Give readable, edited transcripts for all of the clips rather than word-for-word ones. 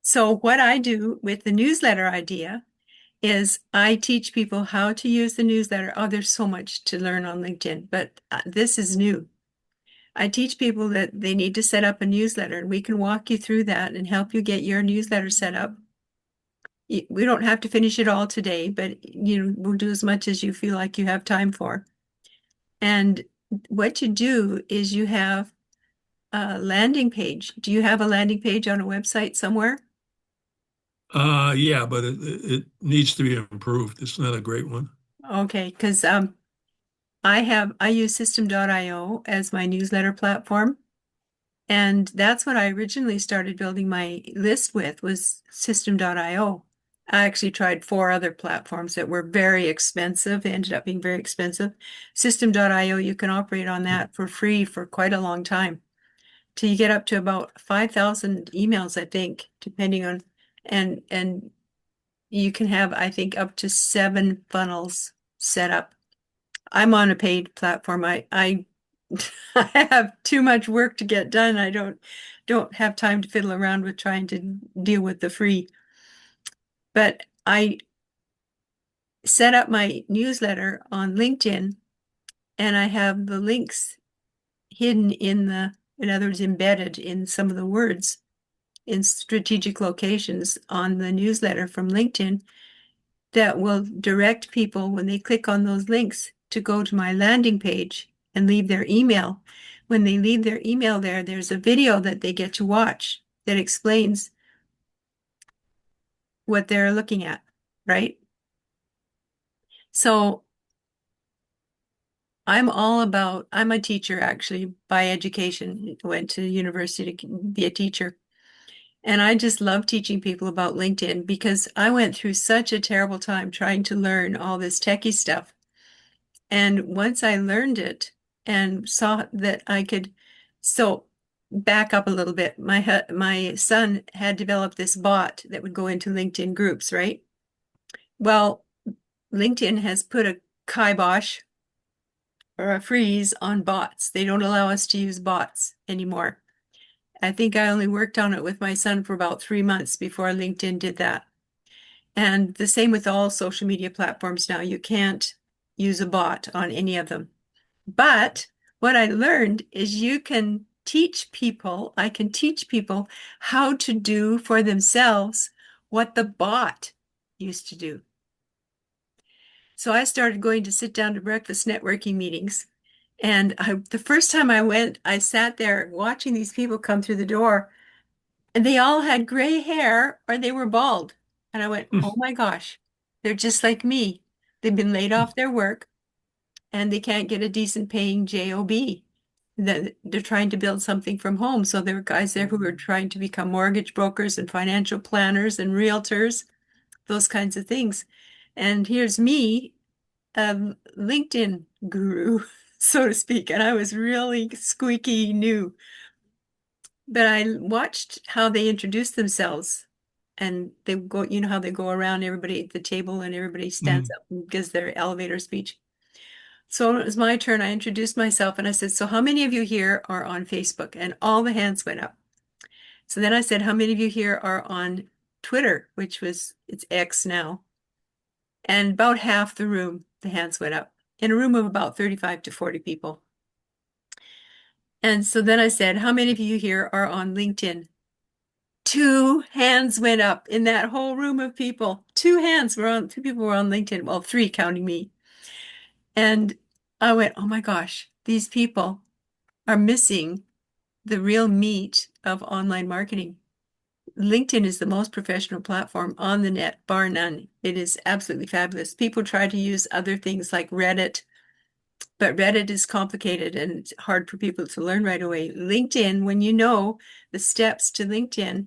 So what I do with the newsletter idea is I teach people how to use the newsletter. Oh, there's so much to learn on LinkedIn, but this is new. I teach people that they need to set up a newsletter, and we can walk you through that and help you get your newsletter set up. We don't have to finish it all today, but we'll do as much as you feel like you have time for. And what you do is you have a landing page. Do you have a landing page on a website somewhere? Yeah, but it needs to be improved. It's not a great one. Okay, because I use System.io as my newsletter platform. And that's what I originally started building my list with was System.io. I actually tried four other platforms that were very expensive, ended up being very expensive. System.io, you can operate on that for free for quite a long time, till you get up to about 5,000 emails, I think, depending on, and you can have, I think, up to 7 funnels set up. I'm on a paid platform. I I have too much work to get done. I don't have time to fiddle around with trying to deal with the free. But I set up my newsletter on LinkedIn and I have the links hidden in other words, embedded in some of the words in strategic locations on the newsletter from LinkedIn that will direct people when they click on those links to go to my landing page and leave their email. When they leave their email there, there's a video that they get to watch that explains what they're looking at, right? So I'm a teacher actually by education, went to university to be a teacher. And I just love teaching people about LinkedIn because I went through such a terrible time trying to learn all this techie stuff. And once I learned it and saw that I could, so back up a little bit, my son had developed this bot that would go into LinkedIn groups, right? Well, LinkedIn has put a kibosh or a freeze on bots. They don't allow us to use bots anymore. I think I only worked on it with my son for about 3 months before LinkedIn did that. And the same with all social media platforms now. You can't use a bot on any of them. But what I learned is I can teach people how to do for themselves what the bot used to do. So I started going to sit down to breakfast networking meetings. And the first time I went, I sat there watching these people come through the door, and they all had gray hair or they were bald. And I went, oh my gosh, they're just like me. They've been laid off their work and they can't get a decent paying job. That they're trying to build something from home. So there were guys there who were trying to become mortgage brokers and financial planners and realtors, those kinds of things. And here's me, a LinkedIn guru, so to speak, and I was really squeaky new. But I watched how they introduced themselves. And they go, you know how they go around everybody at the table and everybody stands Mm. up and gives their elevator speech. So when it was my turn, I introduced myself and I said, so how many of you here are on Facebook? And all the hands went up. So then I said, how many of you here are on Twitter, it's X now? And about half the room, the hands went up in a room of about 35 to 40 people. And so then I said, how many of you here are on LinkedIn? Two hands went up in that whole room of people. Two people were on LinkedIn. Well, three counting me. And I went, oh my gosh, these people are missing the real meat of online marketing. LinkedIn is the most professional platform on the net, bar none. It is absolutely fabulous. People try to use other things like Reddit, but Reddit is complicated and it's hard for people to learn right away. LinkedIn, when you know the steps to LinkedIn,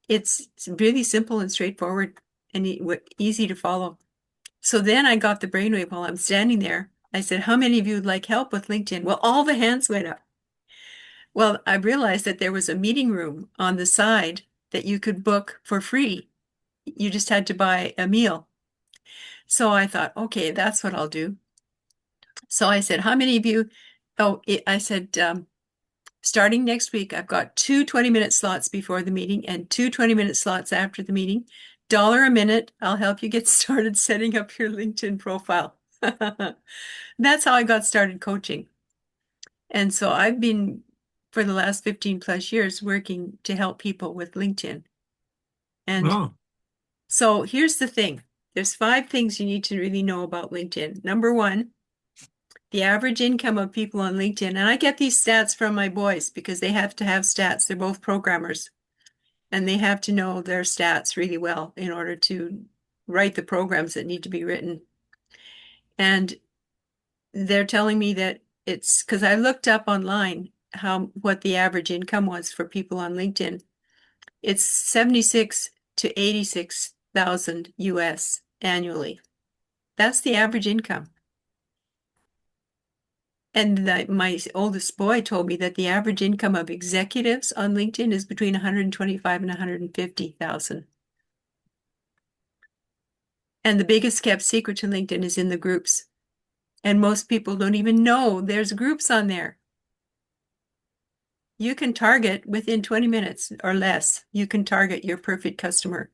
it's really simple and straightforward and easy to follow. So then I got the brainwave while I'm standing there. I said, how many of you would like help with LinkedIn? Well, all the hands went up. Well, I realized that there was a meeting room on the side that you could book for free. You just had to buy a meal. So I thought, okay, that's what I'll do. So I said, how many of you? I said, Starting next week, I've got two 20-minute slots before the meeting and two 20-minute slots after the meeting. Dollar a minute. I'll help you get started setting up your LinkedIn profile. That's how I got started coaching. And so I've been, for the last 15 plus years, working to help people with LinkedIn. And Oh, so here's the thing. There's 5 things you need to really know about LinkedIn. Number one, the average income of people on LinkedIn. And I get these stats from my boys because they have to have stats. They're both programmers and they have to know their stats really well in order to write the programs that need to be written. And they're telling me that it's because I looked up online what the average income was for people on LinkedIn. It's 76 to 86,000 US annually. That's the average income. And my oldest boy told me that the average income of executives on LinkedIn is between 125 and 150,000. And the biggest kept secret to LinkedIn is in the groups. And most people don't even know there's groups on there. You can target within 20 minutes or less. You can target your perfect customer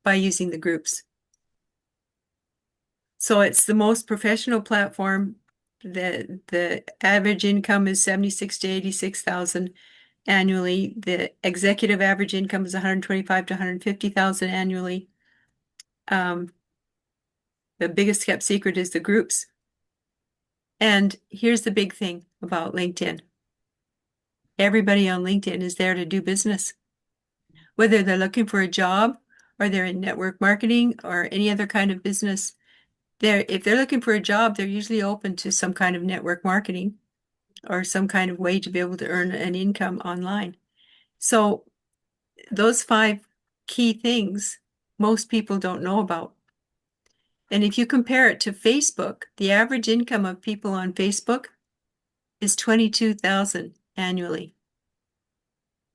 by using the groups. So it's the most professional platform. The average income is 76 to 86,000 annually. The executive average income is 125 to 150,000 annually. Um, the biggest kept secret is the groups. And here's the big thing about LinkedIn. Everybody on LinkedIn is there to do business, whether they're looking for a job or they're in network marketing or any other kind of business. If they're looking for a job, they're usually open to some kind of network marketing or some kind of way to be able to earn an income online. So those 5 key things most people don't know about. And if you compare it to Facebook, the average income of people on Facebook is 22,000 annually.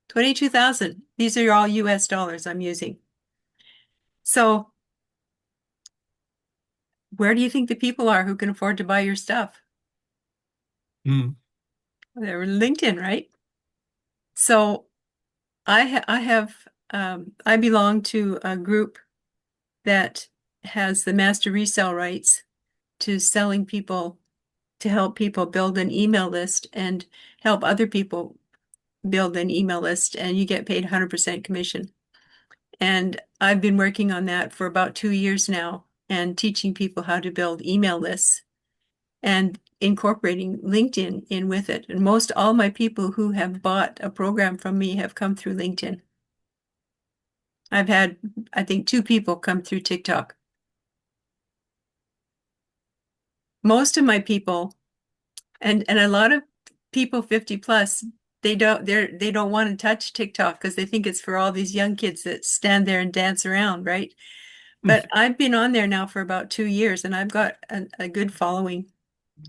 22,000. These are all US dollars I'm using. So where do you think the people are who can afford to buy your stuff? hmm. They're LinkedIn, right? So I belong to a group that has the master resale rights to selling people to help people build an email list and help other people build an email list, and you get paid 100% commission. And I've been working on that for about 2 years now and teaching people how to build email lists and incorporating LinkedIn in with it. And most all my people who have bought a program from me have come through LinkedIn. I've had, I think, 2 people come through TikTok. Most of my people, and a lot of people 50 plus, they don't want to touch TikTok because they think it's for all these young kids that stand there and dance around, right? But I've been on there now for about 2 years and I've got a good following.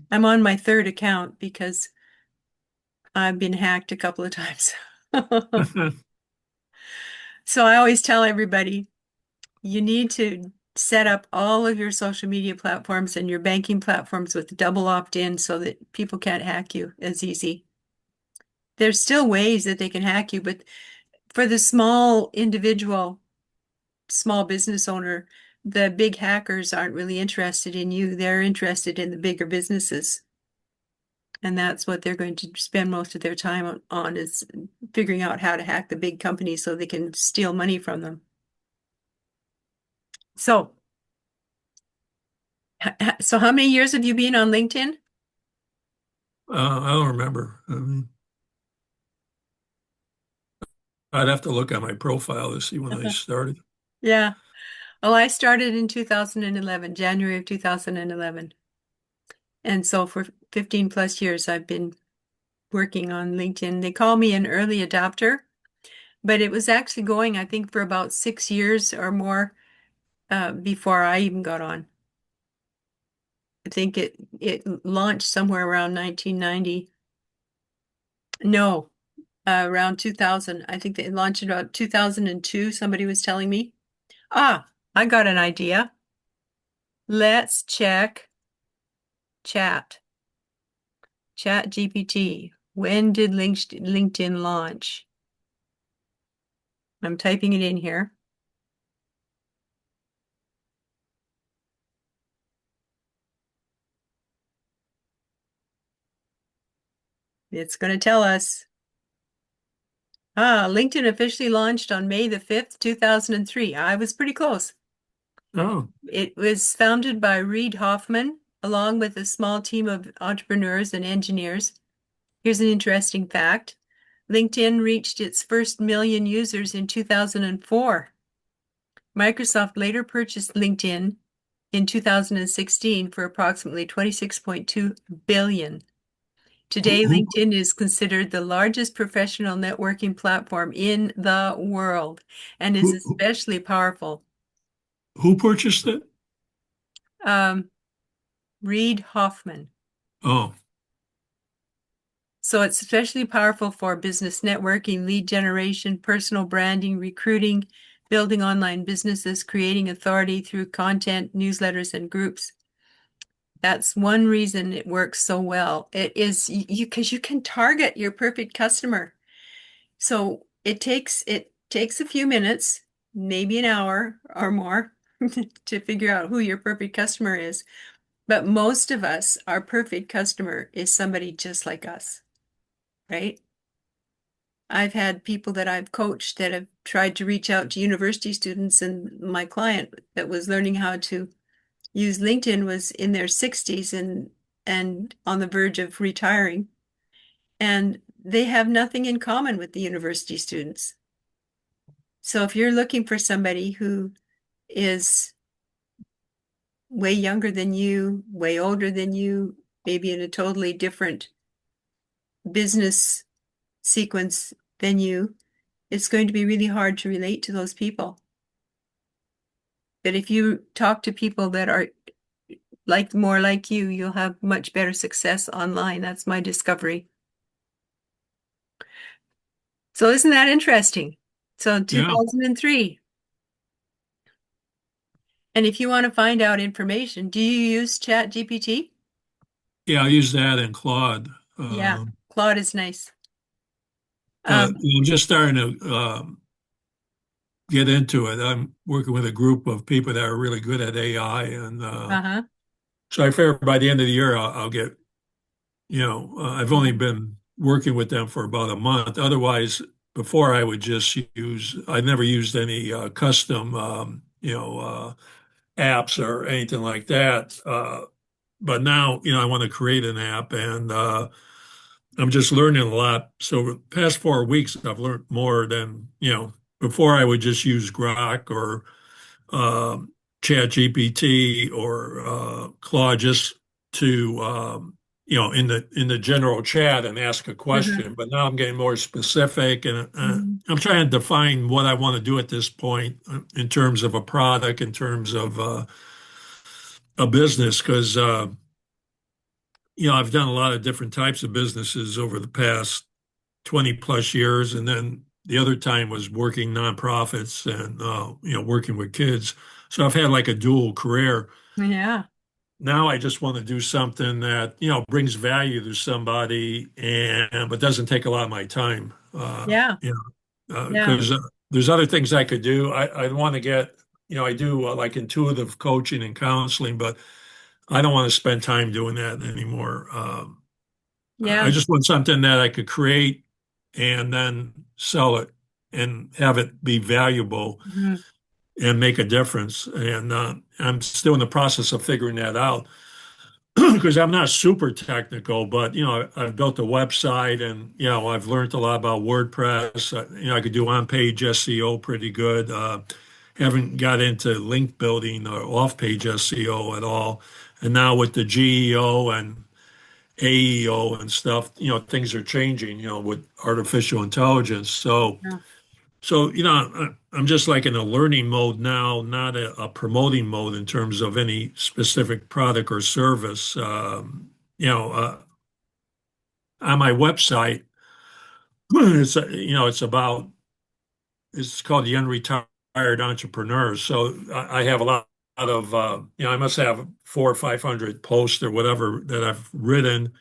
I'm on my third account because I've been hacked a couple of times. So I always tell everybody, you need to set up all of your social media platforms and your banking platforms with double opt-in so that people can't hack you as easy. There's still ways that they can hack you, but for the small individual, small business owner, the big hackers aren't really interested in you. They're interested in the bigger businesses. And that's what they're going to spend most of their time on is figuring out how to hack the big companies so they can steal money from them. So, so how many years have you been on LinkedIn? I don't remember. I'd have to look at my profile to see when I started. Yeah. Well, I started in 2011, January of 2011. And so for 15 plus years, I've been working on LinkedIn. They call me an early adopter, but it was actually going, I think, for about 6 years or more before I even got on. I think it launched somewhere around 1990. No, around 2000. I think they launched it about 2002, somebody was telling me. Ah, I got an idea. Let's check chat GPT. When did LinkedIn launch? I'm typing it in here. It's going to tell us. LinkedIn officially launched on May the 5th, 2003. I was pretty close. Oh, It was founded by Reid Hoffman, along with a small team of entrepreneurs and engineers. Here's an interesting fact. LinkedIn reached its first million users in 2004. Microsoft later purchased LinkedIn in 2016 for approximately 26.2 billion. who, Today, who, LinkedIn is considered the largest professional networking platform in the world and is who, especially powerful. who purchased it? Um, Reid Hoffman. Oh, So it's especially powerful for business networking, lead generation, personal branding, recruiting, building online businesses, creating authority through content, newsletters, and groups. That's one reason it works so well. It is you because you can target your perfect customer. So it takes a few minutes, maybe an hour or more, to figure out who your perfect customer is. But most of us, our perfect customer is somebody just like us, right? I've had people that I've coached that have tried to reach out to university students, and my client that was learning how to use LinkedIn was in their 60s and on the verge of retiring, and they have nothing in common with the university students. So if you're looking for somebody who is way younger than you, way older than you, maybe in a totally different business sequence than you, it's going to be really hard to relate to those people. But if you talk to people that are like more like you, you'll have much better success online. That's my discovery. So isn't that interesting? So yeah. 2003. And if you want to find out information, do you use Chat GPT? Yeah, I use that in Claude. Yeah, Claude is nice. But Um, I'm just starting to get into it. I'm working with a group of people that are really good at AI, and uh-huh. so I figure by the end of the year I'll get, I've only Yeah. been working with them for about a month. Otherwise, before I never used any custom, apps or anything like that. But now, I want to create an app, and I'm just learning a lot. So the past 4 weeks, I've learned more than, before I would just use Grok or Chat GPT or Claude just to, in the general chat and ask a Uh-huh. question. But now I'm getting more specific, and Mhm. I'm trying to define what I want to do at this point in terms of a product, in terms of a business, because I've done a lot of different types of businesses over the past 20 plus years. And then the other time was working nonprofits and, working with kids. So I've had like a dual career. Yeah. Now I just want to do something that, brings value to somebody and, but doesn't take a lot of my time. Yeah. Yeah. Because there's other things I could do. I want to get, I do like intuitive coaching and counseling, but I don't want to spend time doing that anymore. I Yeah. just want something that I could create and then sell it and have it be valuable Mhm. and make a difference. And I'm still in the process of figuring that out because I'm not super technical, but I've built a website and I've learned a lot about WordPress. I could do on-page SEO pretty good. Haven't got into link building or off-page SEO at all. And now with the GEO and AEO and stuff, things are changing, with artificial intelligence. So, Yeah. so I'm just like in a learning mode now, not a promoting mode in terms of any specific product or service. On my website, it's called the Unretired Entrepreneur. So I have a lot of, I must have 400 or 500 posts or whatever that I've written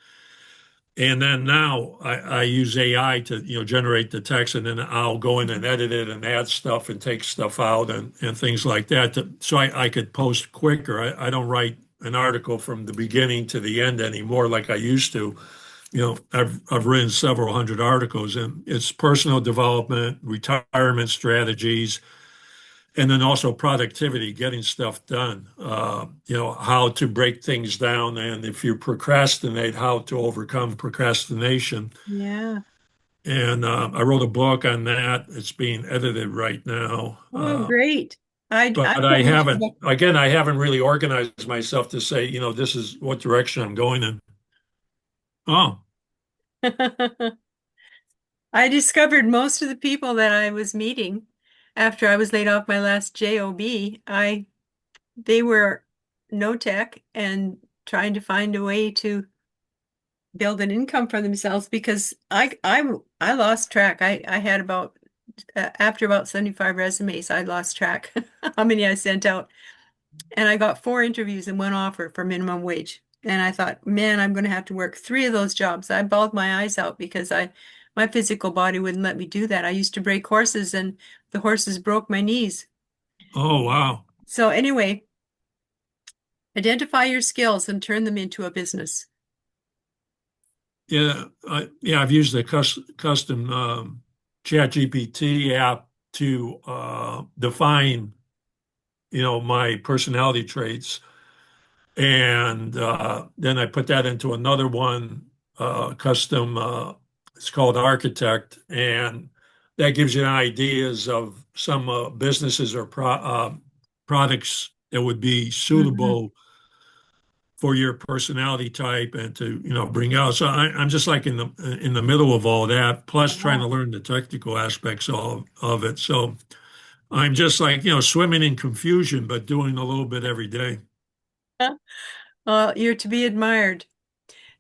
And then now I use AI to, generate the text, and then I'll go in and Mhm. edit it and add stuff and take stuff out and things like that. So I could post quicker. I don't write an article from the beginning to the end anymore like I used to. I've written several hundred articles, and it's personal development, retirement strategies, and then also productivity, getting stuff done. How to break things down, and if you procrastinate, how to overcome procrastination. Yeah. And I wrote a book on that. It's being edited right now. Oh, great. I But I published a haven't, book. again, I haven't really organized myself to say, this is what direction I'm going in. Oh, I discovered most of the people that I was meeting after I was laid off my last job. They were no tech and trying to find a way to build an income for themselves because I lost track. I had about after about 75 resumes, I lost track how many I sent out. And I got 4 interviews and 1 offer for minimum wage. And I thought, man, I'm going to have to work 3 of those jobs. I bawled my eyes out because my physical body wouldn't let me do that. I used to break horses and the horses broke my knees. oh, wow. So anyway, identify your skills and turn them into a business. Yeah, I've used the custom Chat GPT app to define, my personality traits, and then I put that into another one, custom. It's called Architect, and that gives you ideas of some businesses or products that would be Mhm. suitable for your personality type and to bring out. So I'm just like in the middle of all that, plus trying to Wow. learn the technical aspects of it. So I'm just like swimming in confusion, but doing a little bit every day. Well, you're to be admired.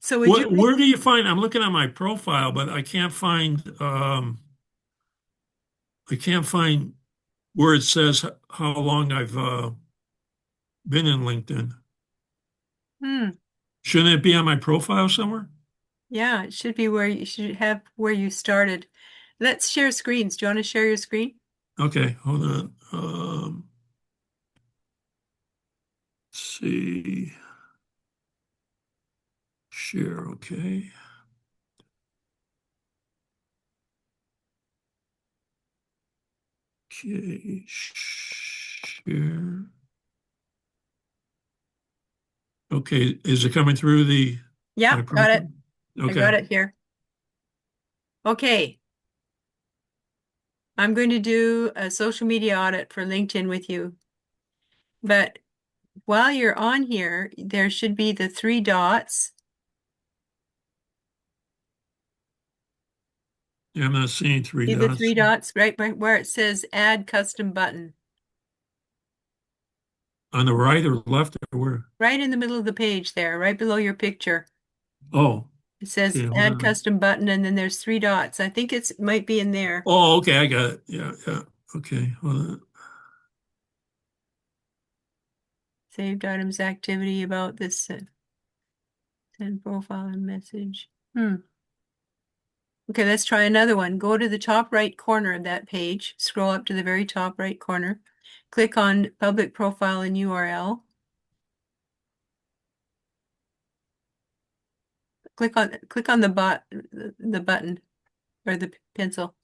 So would you What where do you find? I'm looking at my profile, but I can't find where it says how long I've been in LinkedIn. hmm, Shouldn't it be on my profile somewhere? yeah, it should be where you should have where you started. Let's share screens. Do you want to share your screen? Okay, hold on. Let's see. Share. Okay. Okay, share. Okay, is it coming through Yeah, my got profile? it. I got Okay. it here. Okay, I'm going to do a social media audit for LinkedIn with you. But while you're on here, there should be the 3 dots. Yeah, I'm not seeing three See the three dots. dots right where it says add custom button. On the right or left or where? Right in the middle of the page there, right below your picture. Oh, It says okay, hold add on. custom button and then there's 3 dots. I think it might be in there. Oh, okay, I got it. Yeah, yeah. Okay, hold on. Saved items activity about this send profile and message. Okay, let's try another one. Go to the top right corner of that page, scroll up to the very top right corner, click on public profile and URL. Click on the button or the pencil.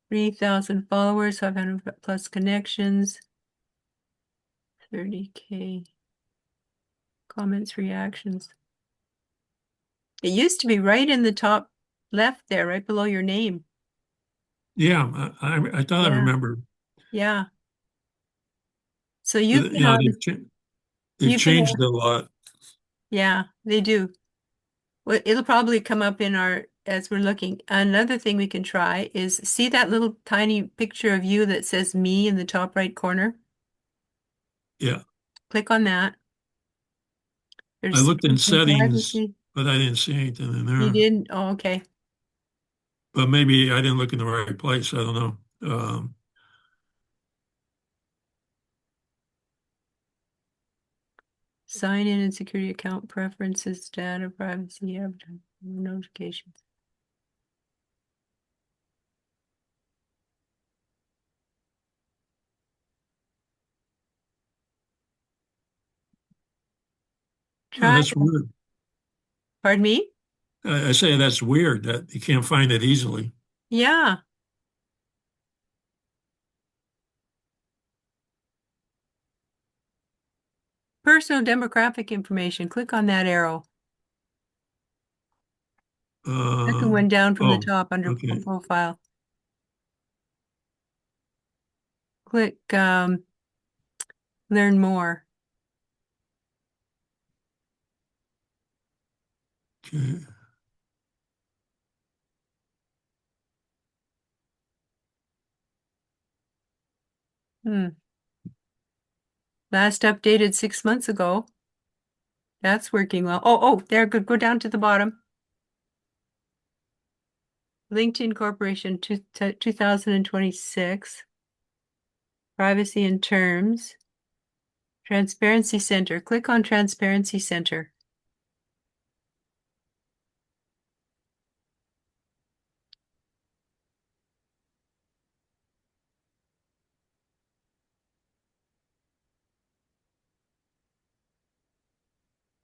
3,000 followers, 500 plus connections, 30K comments, reactions. It used to be right in the top left there, right below your name. Yeah, I thought I Yeah, remember. yeah. So you've been on, They've you've been, changed a lot. yeah, they do. Well, it'll probably come up in our, as we're looking. Another thing we can try is see that little tiny picture of you that says me in the top right corner? Yeah, Click on that. I There's looked in settings, privacy. but I didn't see anything in You there. didn't? Oh, okay. But maybe I didn't look in the right place. I don't know. Sign in and security account preferences, data privacy, advertising, notifications. Oh, Try that's that. weird. Pardon me? I say that's weird that you can't find it easily. Yeah. Personal demographic information. Click on that arrow. Second one down from the Oh, top under okay. profile. Click learn more. Okay. Hmm. Last updated 6 months ago. That's working well. Oh, there, good. Go down to the bottom. LinkedIn Corporation 2026. Privacy and terms. Transparency Center. Click on Transparency Center.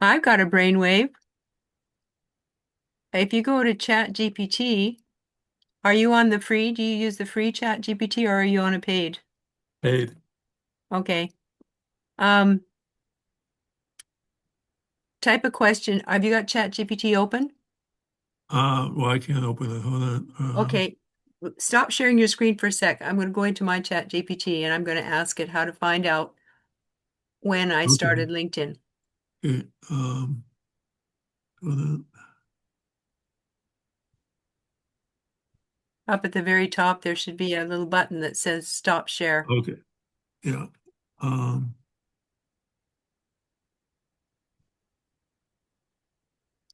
I've got a brainwave. If you go to Chat GPT, are you on the free? Do you use the free Chat GPT or are you on a paid? Paid. Okay. Um, type a question. Have you got Chat GPT open? Well, I can't open it. Hold on. Okay. Stop sharing your screen for a sec. I'm going to go into my Chat GPT and I'm going to ask it how to find out when I Okay. started LinkedIn. Okay. Hold on. Up at the very top, there should be a little button that says Stop Share. Okay. Yeah. Um,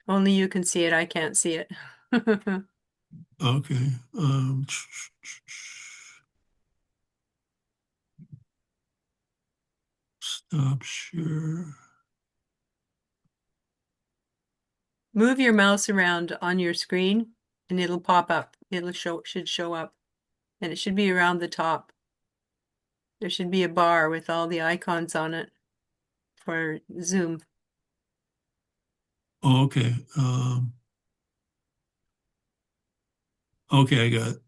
Only you can see it. I can't see it. okay. Stop share. Move your mouse around on your screen and it'll pop up. Should show up and it should be around the top. There should be a bar with all the icons on it for Zoom. Oh, okay. Okay, I got it.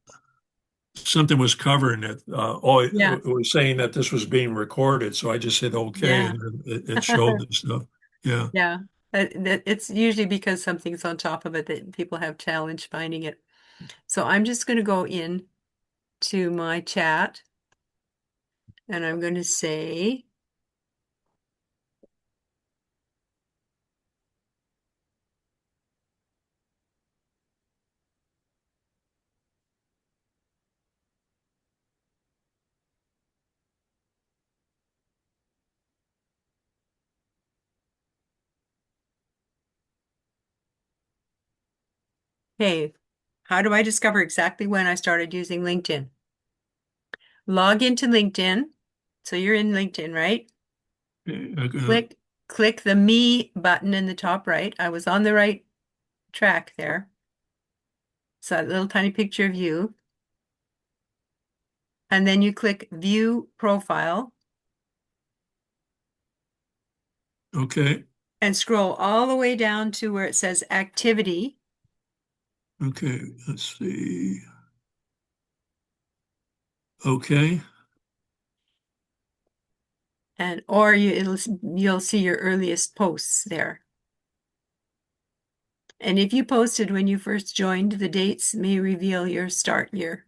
Something was covering it. Yeah. It was saying that this was being recorded, so I just said okay, Yeah. and then it showed the stuff. Yeah. Yeah. It's usually because something's on top of it that people have challenge finding it. So I'm just going to go in to my chat and I'm going to say, hey, how do I discover exactly when I started using LinkedIn? Log into LinkedIn. So you're in LinkedIn, right? Okay, I got it. Click the Me button in the top right. I was on the right track there. So a little tiny picture of you. And then you click View Profile Okay. and scroll all the way down to where it says Activity. Okay. Let's see. Okay. And or you'll see your earliest posts there. And if you posted when you first joined, the dates may reveal your start year.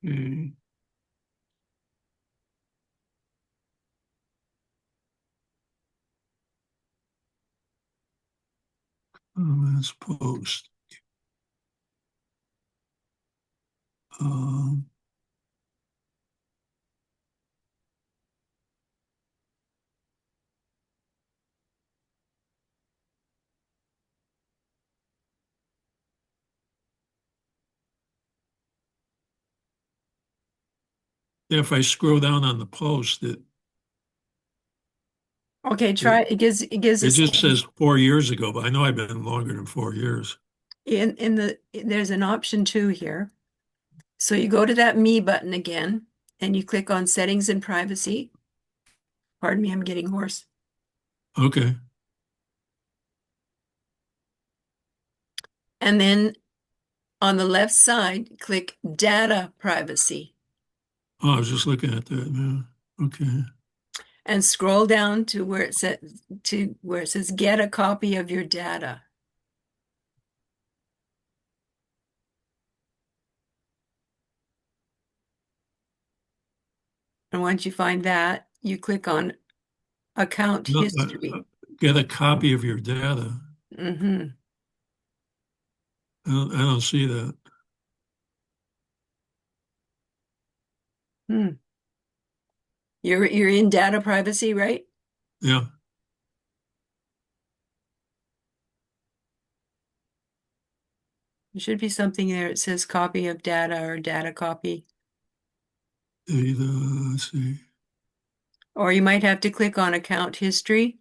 Okay. Let's post. Um, if I scroll down on the post, Okay, it, try it gives it us just says 4 years ago, but I know I've been longer than 4 years. in the there's an option two here. So you go to that me button again and you click on settings and privacy. Pardon me, I'm getting hoarse. Okay. And then on the left side, click data privacy Oh, I was just looking at that. Yeah. Okay. and scroll down to where it says get a copy of your data. And once you find that, you click on account No, history. get a copy of your data. Hmm. I don't see that. Hmm. You're in data privacy, right? Yeah. There should be something there. It says copy of data or data copy. Let's see. Or you might have to click on account history.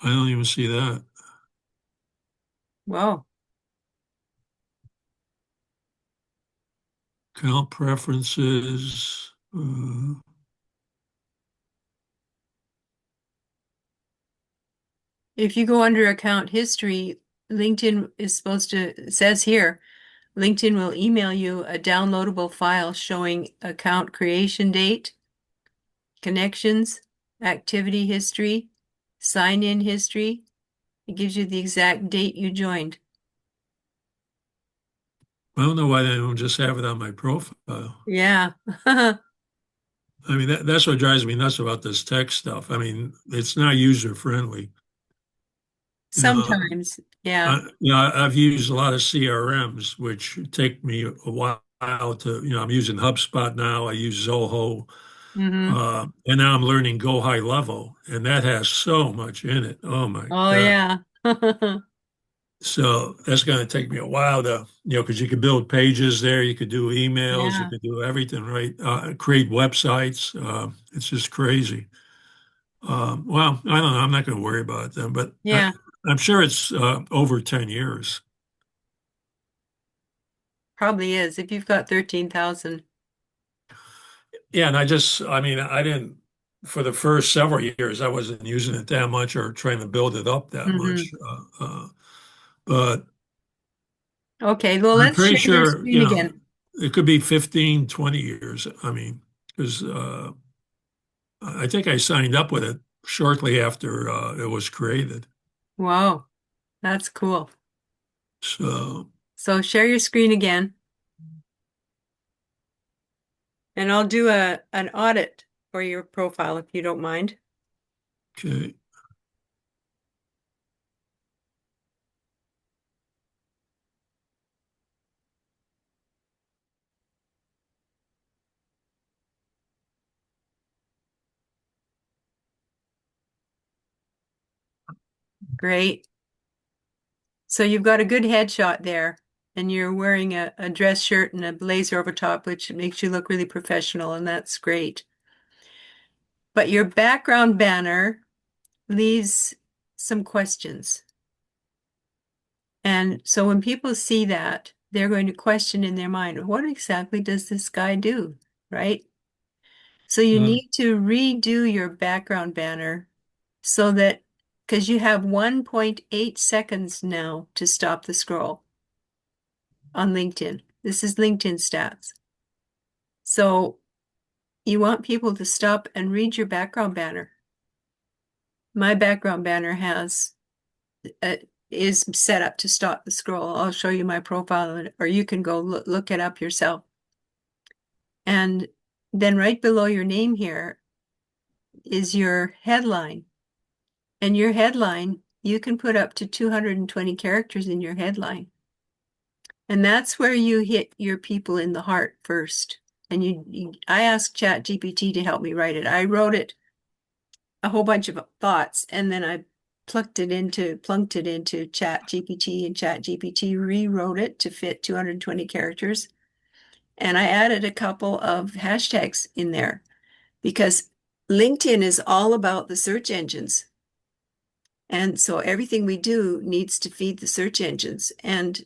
I don't even see that. Whoa. Account preferences. If you go under account history, LinkedIn is supposed to, it says here, LinkedIn will email you a downloadable file showing account creation date, connections, activity history, sign in history. It gives you the exact date you joined. I don't know why they don't just have it on my profile. Yeah. I mean, that's what drives me nuts about this tech stuff. I mean, it's not user friendly. You know, Sometimes. Yeah. I've used a lot of CRMs, which take me a while to, I'm using HubSpot now. I use Zoho, Hmm. and now I'm learning Go High Level, and that has so much in it. Oh my Oh, God. yeah. So that's going to take me a while to, because you could build pages there, you could do emails, you Yeah. could do everything, right? Create websites. It's just crazy. Well, I don't know. I'm not going to worry about it then, but Yeah. I'm sure it's over 10 years. Probably is if you've got 13,000. Yeah, and I mean, I didn't, for the first several years, I wasn't using it that much or trying to build it up that much. Hmm. But Okay, well, I'm let's pretty share your sure, screen again. it could be 15, 20 years. I mean, because I think I signed up with it shortly after it was created. Wow, that's cool. So, So share your screen again, and I'll do an audit for your profile if you don't mind. okay. Great. So you've got a good headshot there, and you're wearing a dress shirt and a blazer over top, which makes you look really professional, and that's great. But your background banner leaves some questions. And so when people see that, they're going to question in their mind, what exactly does this guy do? Right? So you Uh, need to redo your background banner so that, because you have 1.8 seconds now to stop the scroll on LinkedIn. This is LinkedIn stats. So you want people to stop and read your background banner. My background banner uh, is set up to stop the scroll. I'll show you my profile, or you can go look it up yourself. And then right below your name here is your headline. And your headline, you can put up to 220 characters in your headline. And that's where you hit your people in the heart first. And I asked ChatGPT to help me write it. I wrote it a whole bunch of thoughts, and then I plunked it into Chat GPT, and Chat GPT rewrote it to fit 220 characters. And I added a couple of hashtags in there because LinkedIn is all about the search engines. And so everything we do needs to feed the search engines and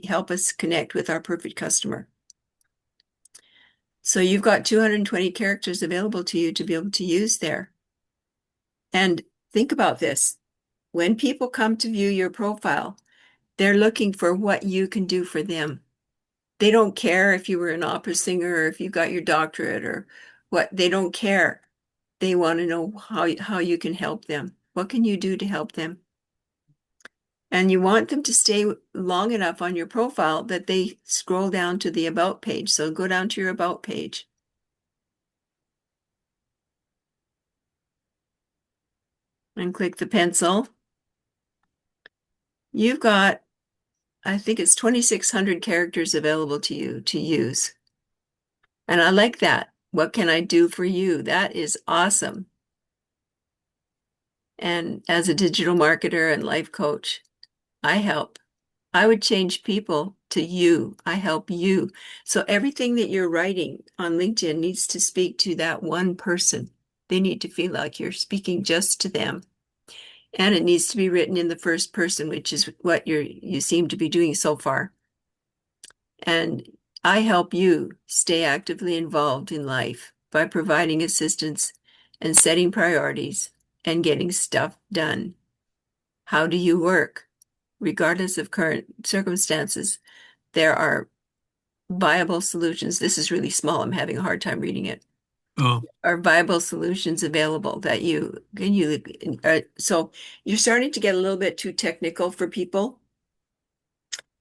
help us connect with our perfect customer. So you've got 220 characters available to you to be able to use there. And think about this. When people come to view your profile, they're looking for what you can do for them. They don't care if you were an opera singer or if you got your doctorate or what. They don't care. They want to know how you can help them. What can you do to help them? And you want them to stay long enough on your profile that they scroll down to the About page. So go down to your About page and click the pencil. You've got, I think it's 2,600 characters available to you to use. And I like that. What can I do for you? That is awesome. And as a digital marketer and life coach, I help. I would change people to you. I help you. So everything that you're writing on LinkedIn needs to speak to that one person. They need to feel like you're speaking just to them. And it needs to be written in the first person, which is what you seem to be doing so far. And I help you stay actively involved in life by providing assistance and setting priorities and getting stuff done. How do you work? Regardless of current circumstances, there are viable solutions. This is really small. I'm having a hard time reading it. Oh, Are viable solutions available that you can you so you're starting to get a little bit too technical for people.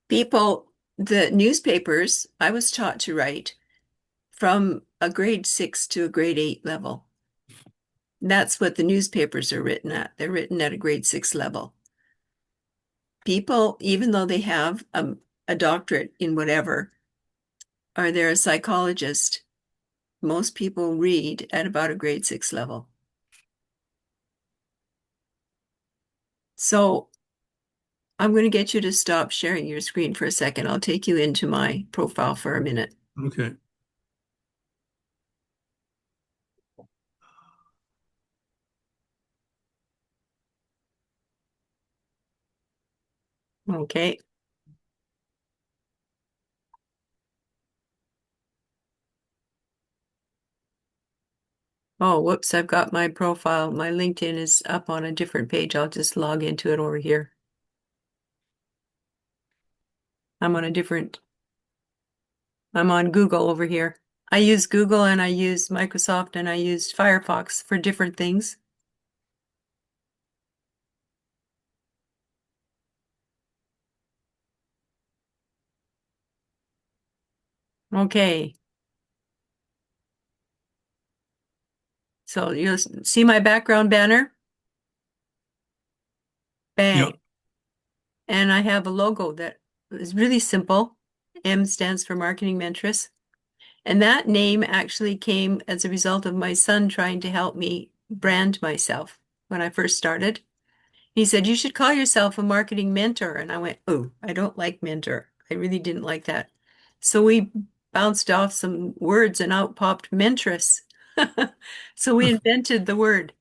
People, the newspapers, I was taught to write from a grade 6 to a grade 8 level. That's what the newspapers are written at. They're written at a grade 6 level. People, even though they have a doctorate in whatever, or they're a psychologist, most people read at about a grade 6 level. So I'm going to get you to stop sharing your screen for a second. I'll take you into my profile for a minute. okay. Okay. Oh, whoops, I've got my profile. My LinkedIn is up on a different page. I'll just log into it over here. I'm on a different, I'm on Google over here. I use Google and I use Microsoft and I use Firefox for different things. Okay. So you'll see my background banner. Yeah. Bang. And I have a logo that is really simple. M stands for Marketing Mentress. And that name actually came as a result of my son trying to help me brand myself when I first started. He said, "You should call yourself a marketing mentor." And I went, "Oh, I don't like mentor." I really didn't like that. So we bounced off some words and out popped mentress. So we invented the word.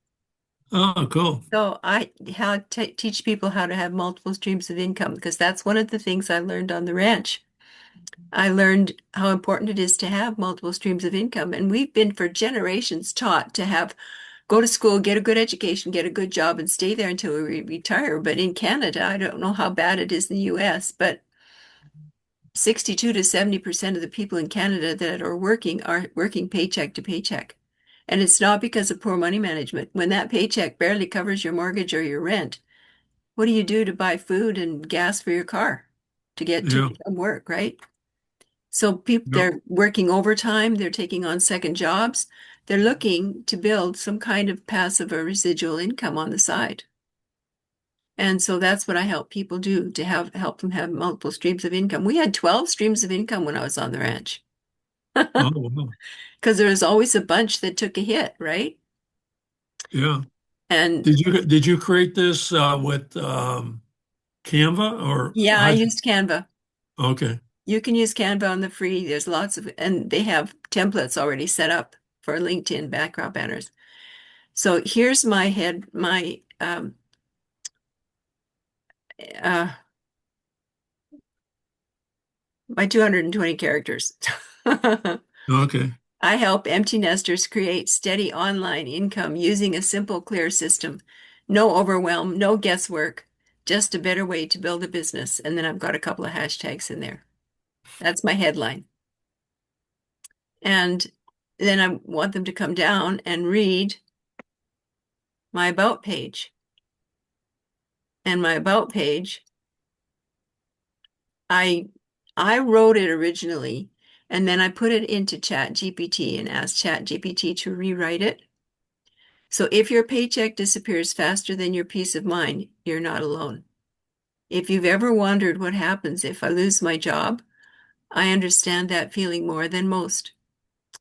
Oh, cool. So I how teach people how to have multiple streams of income because that's one of the things I learned on the ranch. I learned how important it is to have multiple streams of income. And we've been for generations taught to have go to school, get a good education, get a good job, and stay there until we retire. But in Canada, I don't know how bad it is in the US, but 62 to 70% of the people in Canada that are working paycheck to paycheck. And it's not because of poor money management. When that paycheck barely covers your mortgage or your rent, what do you do to buy food and gas for your car to get to Yeah. and from work, right? So people Yeah. they're working overtime, they're taking on second jobs, they're looking to build some kind of passive or residual income on the side. And so that's what I help people do to help them have multiple streams of income. We had 12 streams of income when I was on the ranch Oh, wow. because there was always a bunch that took a hit, right? Yeah. And Did you create this with Canva or yeah, I used Canva. okay. You can use Canva on the free. There's lots of, and they have templates already set up for LinkedIn background banners. So here's uh, my 220 characters. Okay. I help empty nesters create steady online income using a simple, clear system. No overwhelm, no guesswork, just a better way to build a business. And then I've got a couple of hashtags in there. That's my headline. And then I want them to come down and read my about page. And my about page, I I wrote it originally, and then I put it into Chat GPT and asked Chat GPT to rewrite it. So if your paycheck disappears faster than your peace of mind, you're not alone. If you've ever wondered what happens if I lose my job, I understand that feeling more than most.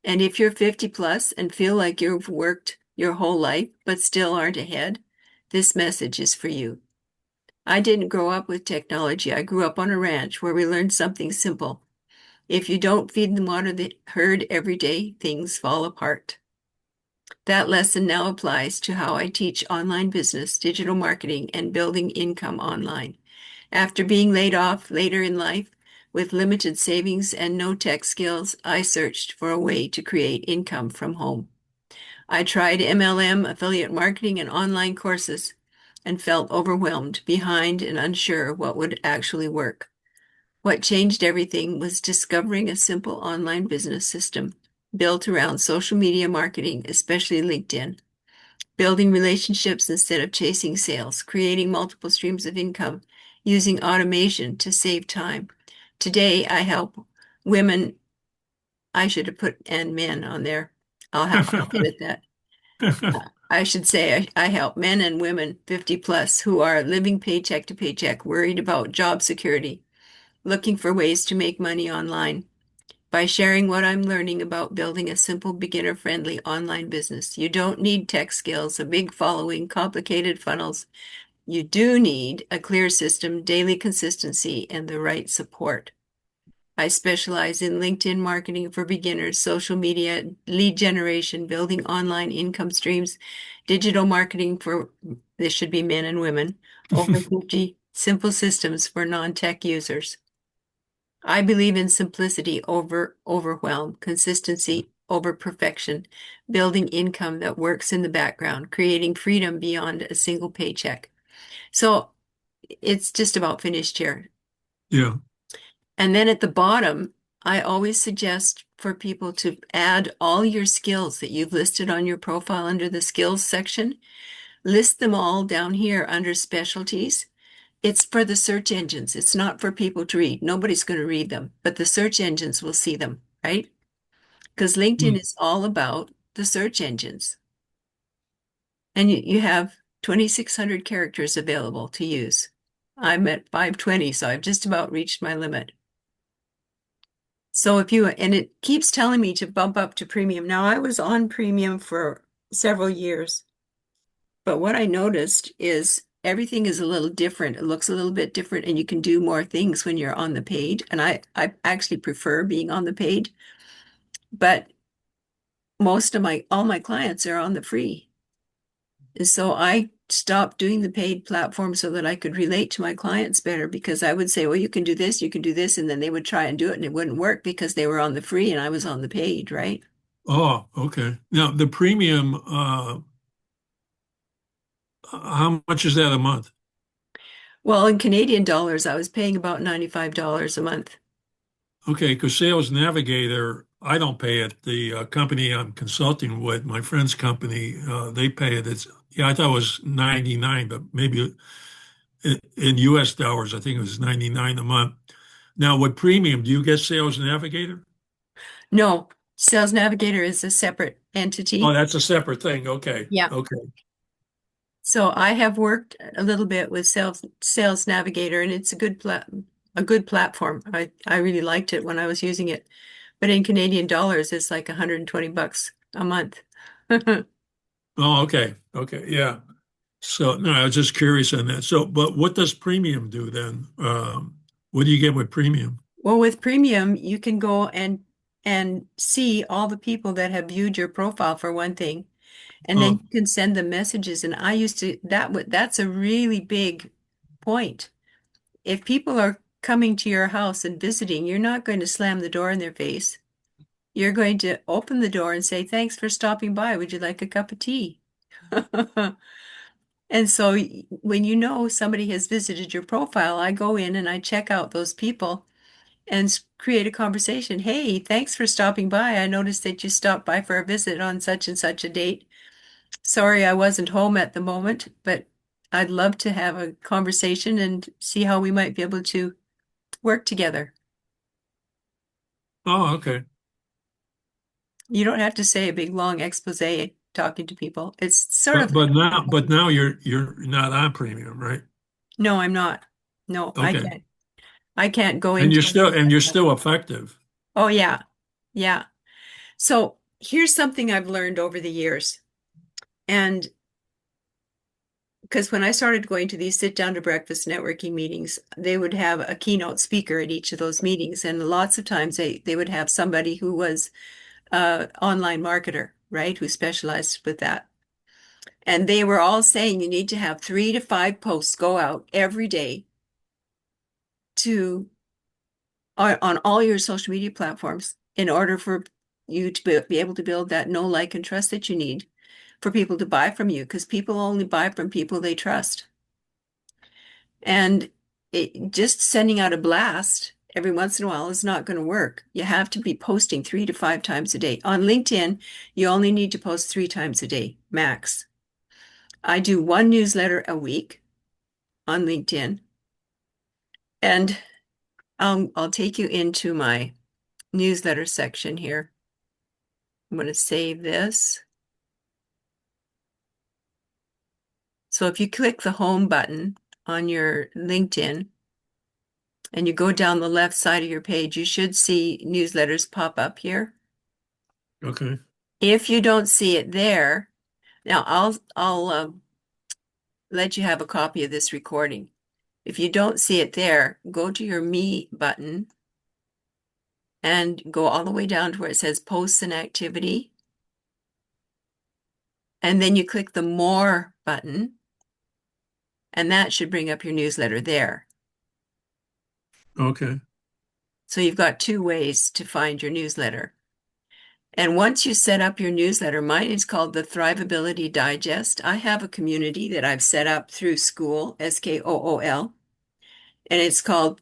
And if you're 50 plus and feel like you've worked your whole life but still aren't ahead, this message is for you. I didn't grow up with technology. I grew up on a ranch where we learned something simple. If you don't feed and water the herd every day, things fall apart. That lesson now applies to how I teach online business, digital marketing, and building income online. After being laid off later in life with limited savings and no tech skills, I searched for a way to create income from home. I tried MLM, affiliate marketing, and online courses and felt overwhelmed, behind, and unsure what would actually work. What changed everything was discovering a simple online business system built around social media marketing, especially LinkedIn, building relationships instead of chasing sales, creating multiple streams of income, using automation to save time. Today, I help women. I should have put and men on there. I'll edit that. I should say I help men and women 50 plus who are living paycheck to paycheck, worried about job security, looking for ways to make money online. By sharing what I'm learning about building a simple, beginner-friendly online business. You don't need tech skills, a big following, complicated funnels. You do need a clear system, daily consistency, and the right support. I specialize in LinkedIn marketing for beginners, social media, lead generation, building online income streams, digital marketing for, this should be men and women, over 50 simple systems for non-tech users. I believe in simplicity over overwhelm, consistency over perfection, building income that works in the background, creating freedom beyond a single paycheck. So it's just about finished here. Yeah. And then at the bottom, I always suggest for people to add all your skills that you've listed on your profile under the skills section. List them all down here under specialties. It's for the search engines. It's not for people to read. Nobody's going to read them, but the search engines will see them, right? Because LinkedIn Mm. is all about the search engines. And you have 2,600 characters available to use. I'm at 520, so I've just about reached my limit. So and it keeps telling me to bump up to premium. Now, I was on premium for several years, but what I noticed is everything is a little different. It looks a little bit different, and you can do more things when you're on the paid. And I actually prefer being on the paid, but all my clients are on the free. And so I stopped doing the paid platform so that I could relate to my clients better because I would say, well, you can do this, and then they would try and do it and it wouldn't work because they were on the free and I was on the paid, right? Oh, okay. Now the premium, how much is that a month? Well, in Canadian dollars, I was paying about $95 a month. Okay, because Sales Navigator, I don't pay it. The company I'm consulting with, my friend's company, they pay it. It's yeah, I thought it was 99, but maybe in US dollars, I think it was 99 a month. Now, with premium, do you get Sales Navigator? No, Sales Navigator is a separate Oh, entity. that's a separate thing. Okay. Yeah. Okay. So I have worked a little bit with Sales Navigator, and it's a good platform. I really liked it when I was using it. But in Canadian dollars, it's like 120 bucks a month. Oh, okay. Okay. Yeah. So no, I was just curious on that. So, but what does premium do then? What do you get with premium? Well, with premium, you can go and see all the people that have viewed your profile for one thing, and then Oh, you can send them messages. And I used to that's a really big point. If people are coming to your house and visiting, you're not going to slam the door in their face. You're going to open the door and say, "Thanks for stopping by. Would you like a cup of tea?" And so when you know somebody has visited your profile, I go in and I check out those people and create a conversation. Hey, thanks for stopping by. I noticed that you stopped by for a visit on such and such a date. Sorry, I wasn't home at the moment, but I'd love to have a conversation and see how we might be able to work together. oh, okay. You don't have to say a big long expose talking to people. It's sort of, But now you're not on premium, right? no, I'm not. No, I Okay. can't. I can't go And into you're still effective. Oh, yeah. Yeah. So here's something I've learned over the years. And because when I started going to these sit down to breakfast networking meetings, they would have a keynote speaker at each of those meetings. And lots of times they would have somebody who was an online marketer, right, who specialized with that. And they were all saying you need to have 3 to 5 posts go out every day to on all your social media platforms in order for you to be able to build that know, like, and trust that you need for people to buy from you, because people only buy from people they trust. And just sending out a blast every once in a while is not going to work. You have to be posting 3 to 5 times a day. On LinkedIn, you only need to post 3 times a day, max. I do one newsletter a week on LinkedIn, and I'll take you into my newsletter section here. I'm going to save this. So if you click the home button on your LinkedIn and you go down the left side of your page, you should see newsletters pop up here. Okay. If you don't see it there, now I'll let you have a copy of this recording. If you don't see it there, go to your Me button and go all the way down to where it says Posts and Activity. And then you click the More button, and that should bring up your newsletter there. Okay. So you've got 2 ways to find your newsletter. And once you set up your newsletter, mine is called the Thrivability Digest. I have a community that I've set up through school, SKOOL, and it's called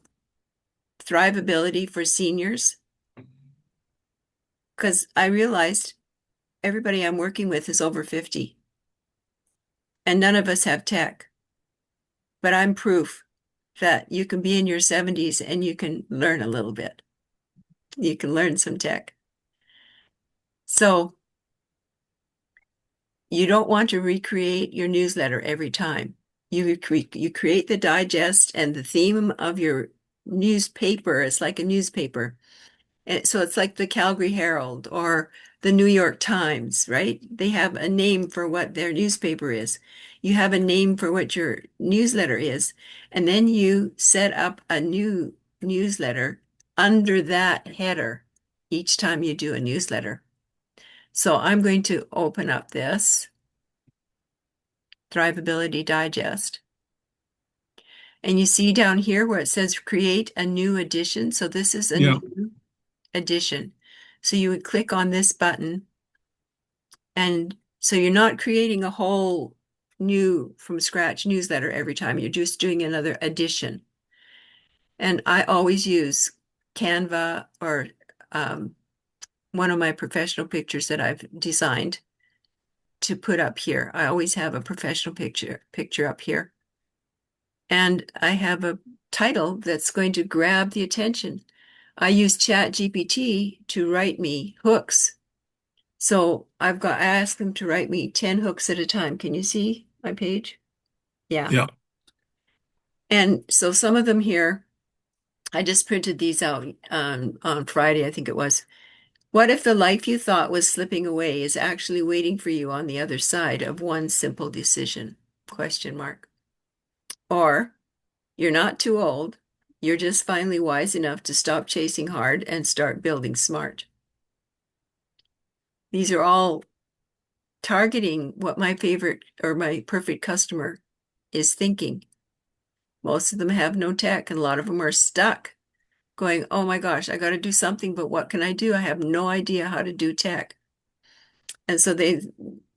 Thrivability for Seniors, because I realized everybody I'm working with is over 50 and none of us have tech. But I'm proof that you can be in your 70s and you can learn a little bit. You can learn some tech. So you don't want to recreate your newsletter every time. You create the digest and the theme of your newspaper. It's like a newspaper. And so it's like the Calgary Herald or the New York Times, right? They have a name for what their newspaper is. You have a name for what your newsletter is. And then you set up a new newsletter under that header each time you do a newsletter. So I'm going to open up this Thrivability Digest. And you see down here where it says create a new edition. So this is a Yeah. new edition. So you would click on this button. And so you're not creating a whole new from scratch newsletter every time. You're just doing another edition. And I always use Canva or one of my professional pictures that I've designed to put up here. I always have a professional picture up here. And I have a title that's going to grab the attention. I use ChatGPT to write me hooks. So I asked them to write me 10 hooks at a time. Can you see my page? Yeah. Yeah. And so some of them here, I just printed these out on Friday, I think it was. What if the life you thought was slipping away is actually waiting for you on the other side of one simple decision? Question mark. Or you're not too old. You're just finally wise enough to stop chasing hard and start building smart. These are all targeting what my favorite or my perfect customer is thinking. Most of them have no tech, and a lot of them are stuck going, oh my gosh, I got to do something, but what can I do? I have no idea how to do tech. And so they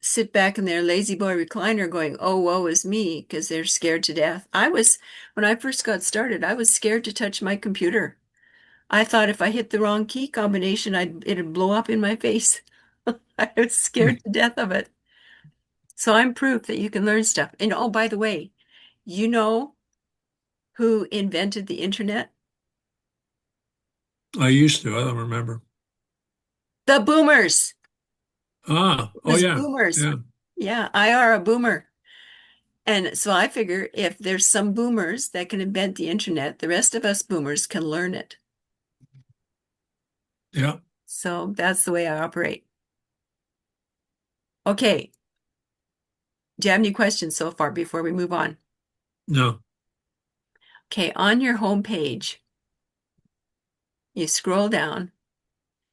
sit back in their lazy boy recliner going, oh, woe is me, because they're scared to death. When I first got started, I was scared to touch my computer. I thought if I hit the wrong key combination, it'd blow up in my face. I was scared to death of it. So I'm proof that you can learn stuff. And oh, by the way, you know who invented the internet? I used to. I don't remember. The boomers. Ah, It oh was yeah, boomers. yeah, Yeah, I are a boomer. And so I figure if there's some boomers that can invent the internet, the rest of us boomers can learn it. yeah. So that's the way I operate. Okay. Do you have any questions so far before we move on? No, Okay, on your home page, you scroll down.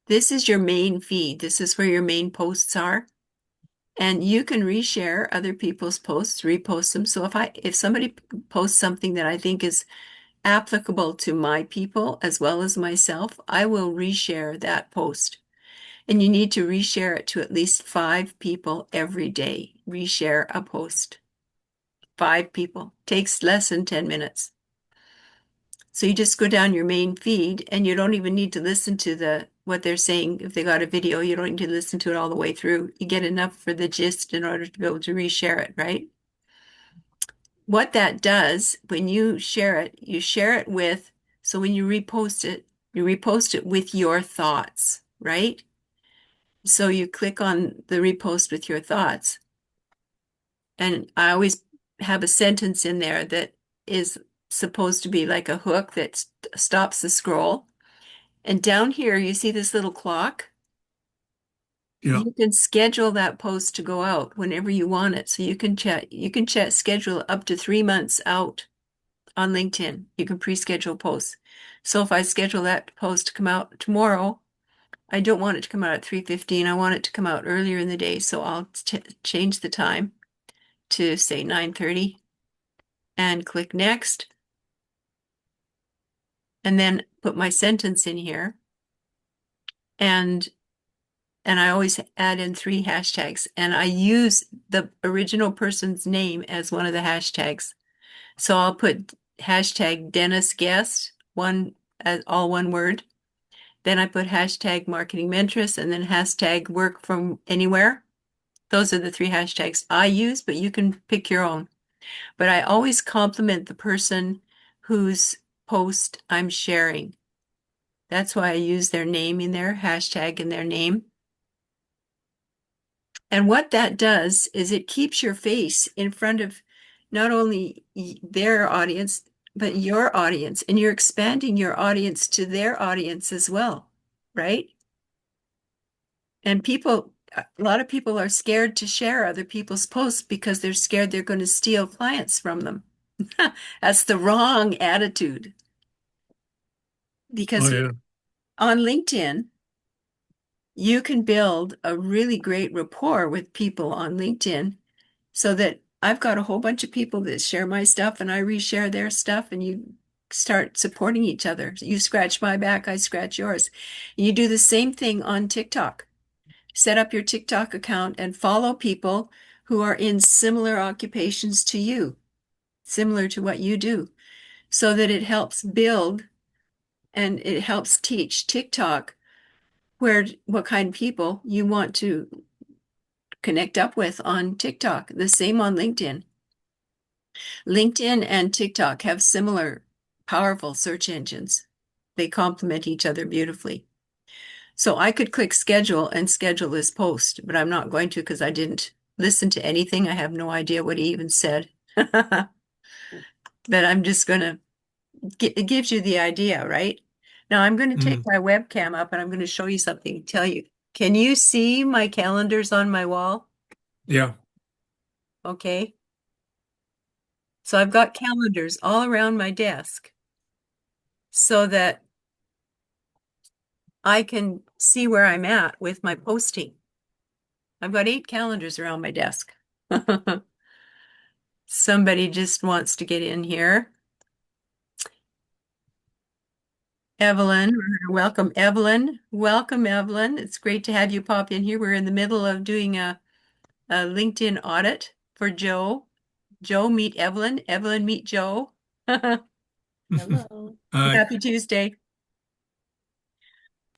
This is your main feed. This is where your main posts are. And you can reshare other people's posts, repost them. So if somebody posts something that I think is applicable to my people as well as myself, I will reshare that post. And you need to reshare it to at least 5 people every day. Reshare a post. 5 people. Takes less than 10 minutes. So you just go down your main feed and you don't even need to listen to what they're saying. If they got a video, you don't need to listen to it all the way through. You get enough for the gist in order to be able to reshare it, right? What that does when you share it with, so when you repost it with your thoughts, right? So you click on the repost with your thoughts. And I always have a sentence in there that is supposed to be like a hook that stops the scroll. And down here, you see this little clock? yeah. You can schedule that post to go out whenever you want it. So you can schedule up to 3 months out on LinkedIn. You can pre-schedule posts. So if I schedule that post to come out tomorrow, I don't want it to come out at 3:15. I want it to come out earlier in the day. So I'll change the time to say 9:30 and click next and then put my sentence in here. And I always add in 3 hashtags and I use the original person's name as one of the hashtags. So I'll put hashtag Dennis Guest, all one word. Then I put hashtag marketing mentoress and then hashtag work from anywhere. Those are the 3 hashtags I use, but you can pick your own. But I always compliment the person whose post I'm sharing. That's why I use their name in there, hashtag in their name. And what that does is it keeps your face in front of not only their audience, but your audience, and you're expanding your audience to their audience as well, right? And a lot of people are scared to share other people's posts because they're scared they're going to steal clients from them. That's the wrong attitude Oh because yeah, on LinkedIn, you can build a really great rapport with people on LinkedIn so that I've got a whole bunch of people that share my stuff and I reshare their stuff and you start supporting each other. You scratch my back, I scratch yours. You do the same thing on TikTok. Set up your TikTok account and follow people who are in similar occupations to you, similar to what you do, so that it helps build and it helps teach TikTok what kind of people you want to connect up with on TikTok. The same on LinkedIn. LinkedIn and TikTok have similar powerful search engines. They complement each other beautifully. So I could click schedule and schedule this post, but I'm not going to because I didn't listen to anything. I have no idea what he even said. But I'm just going to, it gives you the idea, right? Now I'm going to take mm, my webcam up and I'm going to show you something, tell you. Can you see my calendars on my wall? yeah. Okay. So I've got calendars all around my desk so that I can see where I'm at with my posting. I've got 8 calendars around my desk. Somebody just wants to get in here. Evelyn, welcome, Evelyn. Welcome, Evelyn. It's great to have you pop in here. We're in the middle of doing a LinkedIn audit for Joe. Joe, meet Evelyn. Evelyn, meet Joe. Hello. Happy Tuesday.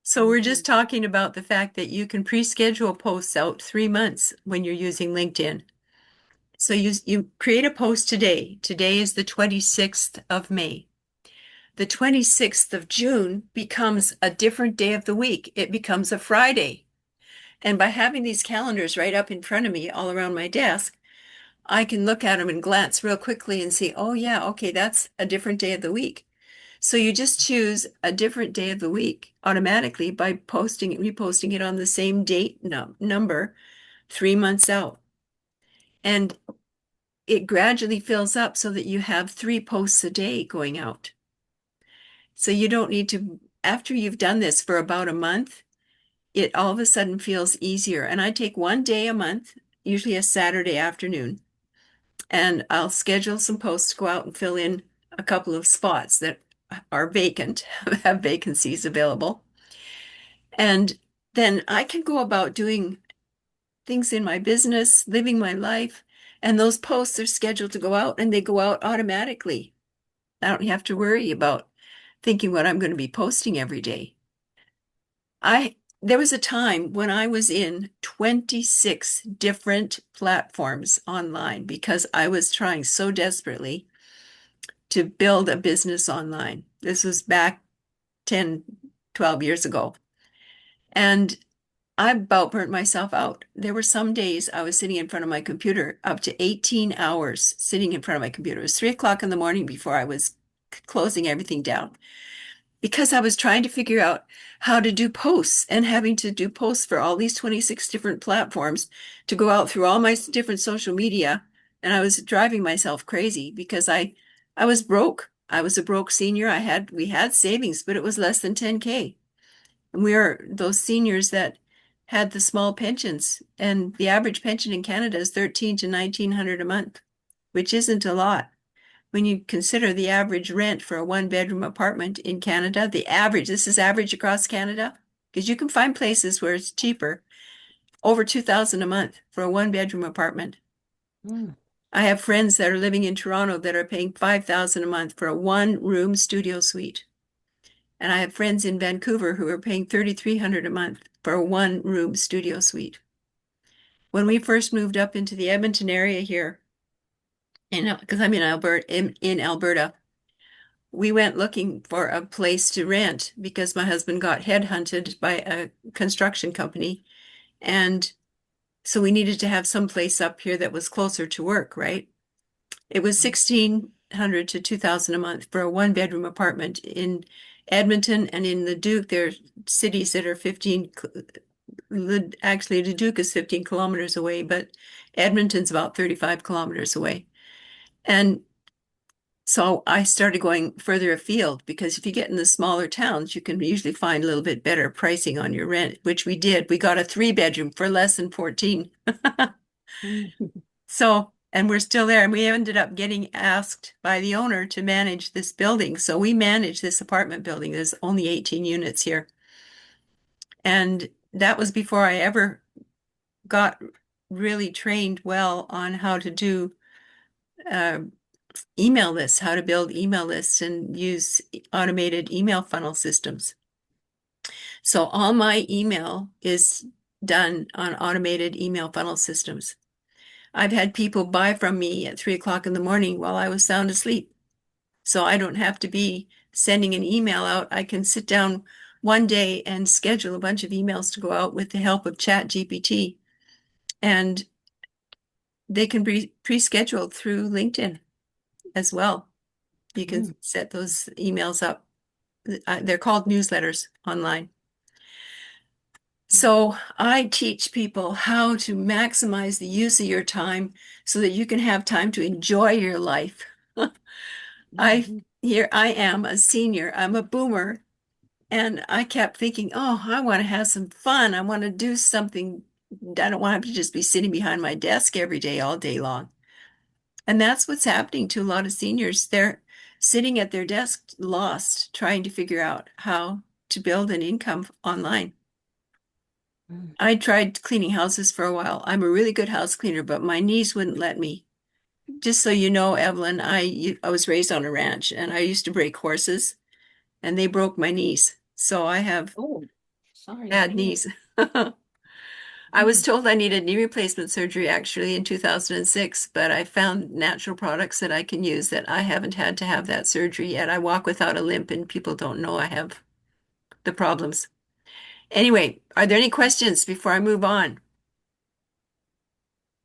So we're just talking about the fact that you can pre-schedule posts out 3 months when you're using LinkedIn. So you create a post today. Today is the 26th of May. The 26th of June becomes a different day of the week. It becomes a Friday. And by having these calendars right up in front of me all around my desk, I can look at them and glance real quickly and see, oh yeah, okay, that's a different day of the week. So you just choose a different day of the week automatically by posting and reposting it on the same date number 3 months out. And it gradually fills up so that you have 3 posts a day going out. So you don't need to, after you've done this for about a month, it all of a sudden feels easier. And I take one day a month, usually a Saturday afternoon, and I'll schedule some posts to go out and fill in a couple of spots that are vacant, have vacancies available. And then I can go about doing things in my business, living my life, and those posts are scheduled to go out and they go out automatically. I don't have to worry about thinking what I'm going to be posting every day. There was a time when I was in 26 different platforms online because I was trying so desperately to build a business online. This was back 10, 12 years ago. And I about burnt myself out. There were some days I was sitting in front of my computer up to 18 hours sitting in front of my computer. It was 3 o'clock in the morning before I was closing everything down because I was trying to figure out how to do posts and having to do posts for all these 26 different platforms to go out through all my different social media. And I was driving myself crazy because I was broke. I was a broke senior. We had savings, but it was less than 10K. And we are those seniors that had the small pensions. And the average pension in Canada is 13 to 1900 a month, which isn't a lot. When you consider the average rent for a one-bedroom apartment in Canada, this is average across Canada, because you can find places where it's cheaper, over 2,000 a month for a one-bedroom apartment. Mm. I have friends that are living in Toronto that are paying 5,000 a month for a one-room studio suite. And I have friends in Vancouver who are paying 3,300 a month for a one-room studio suite. When we first moved up into the Edmonton area here, because I'm in Alberta, we went looking for a place to rent because my husband got headhunted by a construction company. And so we needed to have some place up here that was closer to work, right? It was 1,600 to 2,000 a month for a one-bedroom apartment in Edmonton, and in the Duke, there are cities that are 15, actually the Duke is 15 kilometers away, but Edmonton's about 35 kilometers away. And so I started going further afield because if you get in the smaller towns, you can usually find a little bit better pricing on your rent, which we did. We got a 3-bedroom for less than 14. So, and we're still there. And we ended up getting asked by the owner to manage this building. So we manage this apartment building. There's only 18 units here. And that was before I ever got really trained well on how to do uh, email lists, how to build email lists and use automated email funnel systems. So all my email is done on automated email funnel systems. I've had people buy from me at 3 o'clock in the morning while I was sound asleep. So I don't have to be sending an email out. I can sit down one day and schedule a bunch of emails to go out with the help of ChatGPT. And they can be pre-scheduled through LinkedIn as well. You can set those emails up. They're called newsletters online. So I teach people how to maximize the use of your time so that you can have time to enjoy your life. I Mhm. here I am a senior. I'm a boomer. And I kept thinking, oh, I want to have some fun. I want to do something. I don't want to just be sitting behind my desk every day, all day long. And that's what's happening to a lot of seniors. They're sitting at their desk, lost, trying to figure out how to build an income online. Mm. I tried cleaning houses for a while. I'm a really good house cleaner, but my knees wouldn't let me. Just so you know, Evelyn, I was raised on a ranch and I used to break horses and they broke my knees. So I have Oh, sorry to bad hear. knees. I was Mm. told I needed knee replacement surgery actually in 2006, but I found natural products that I can use that I haven't had to have that surgery yet. I walk without a limp and people don't know I have the problems. Anyway, are there any questions before I move on?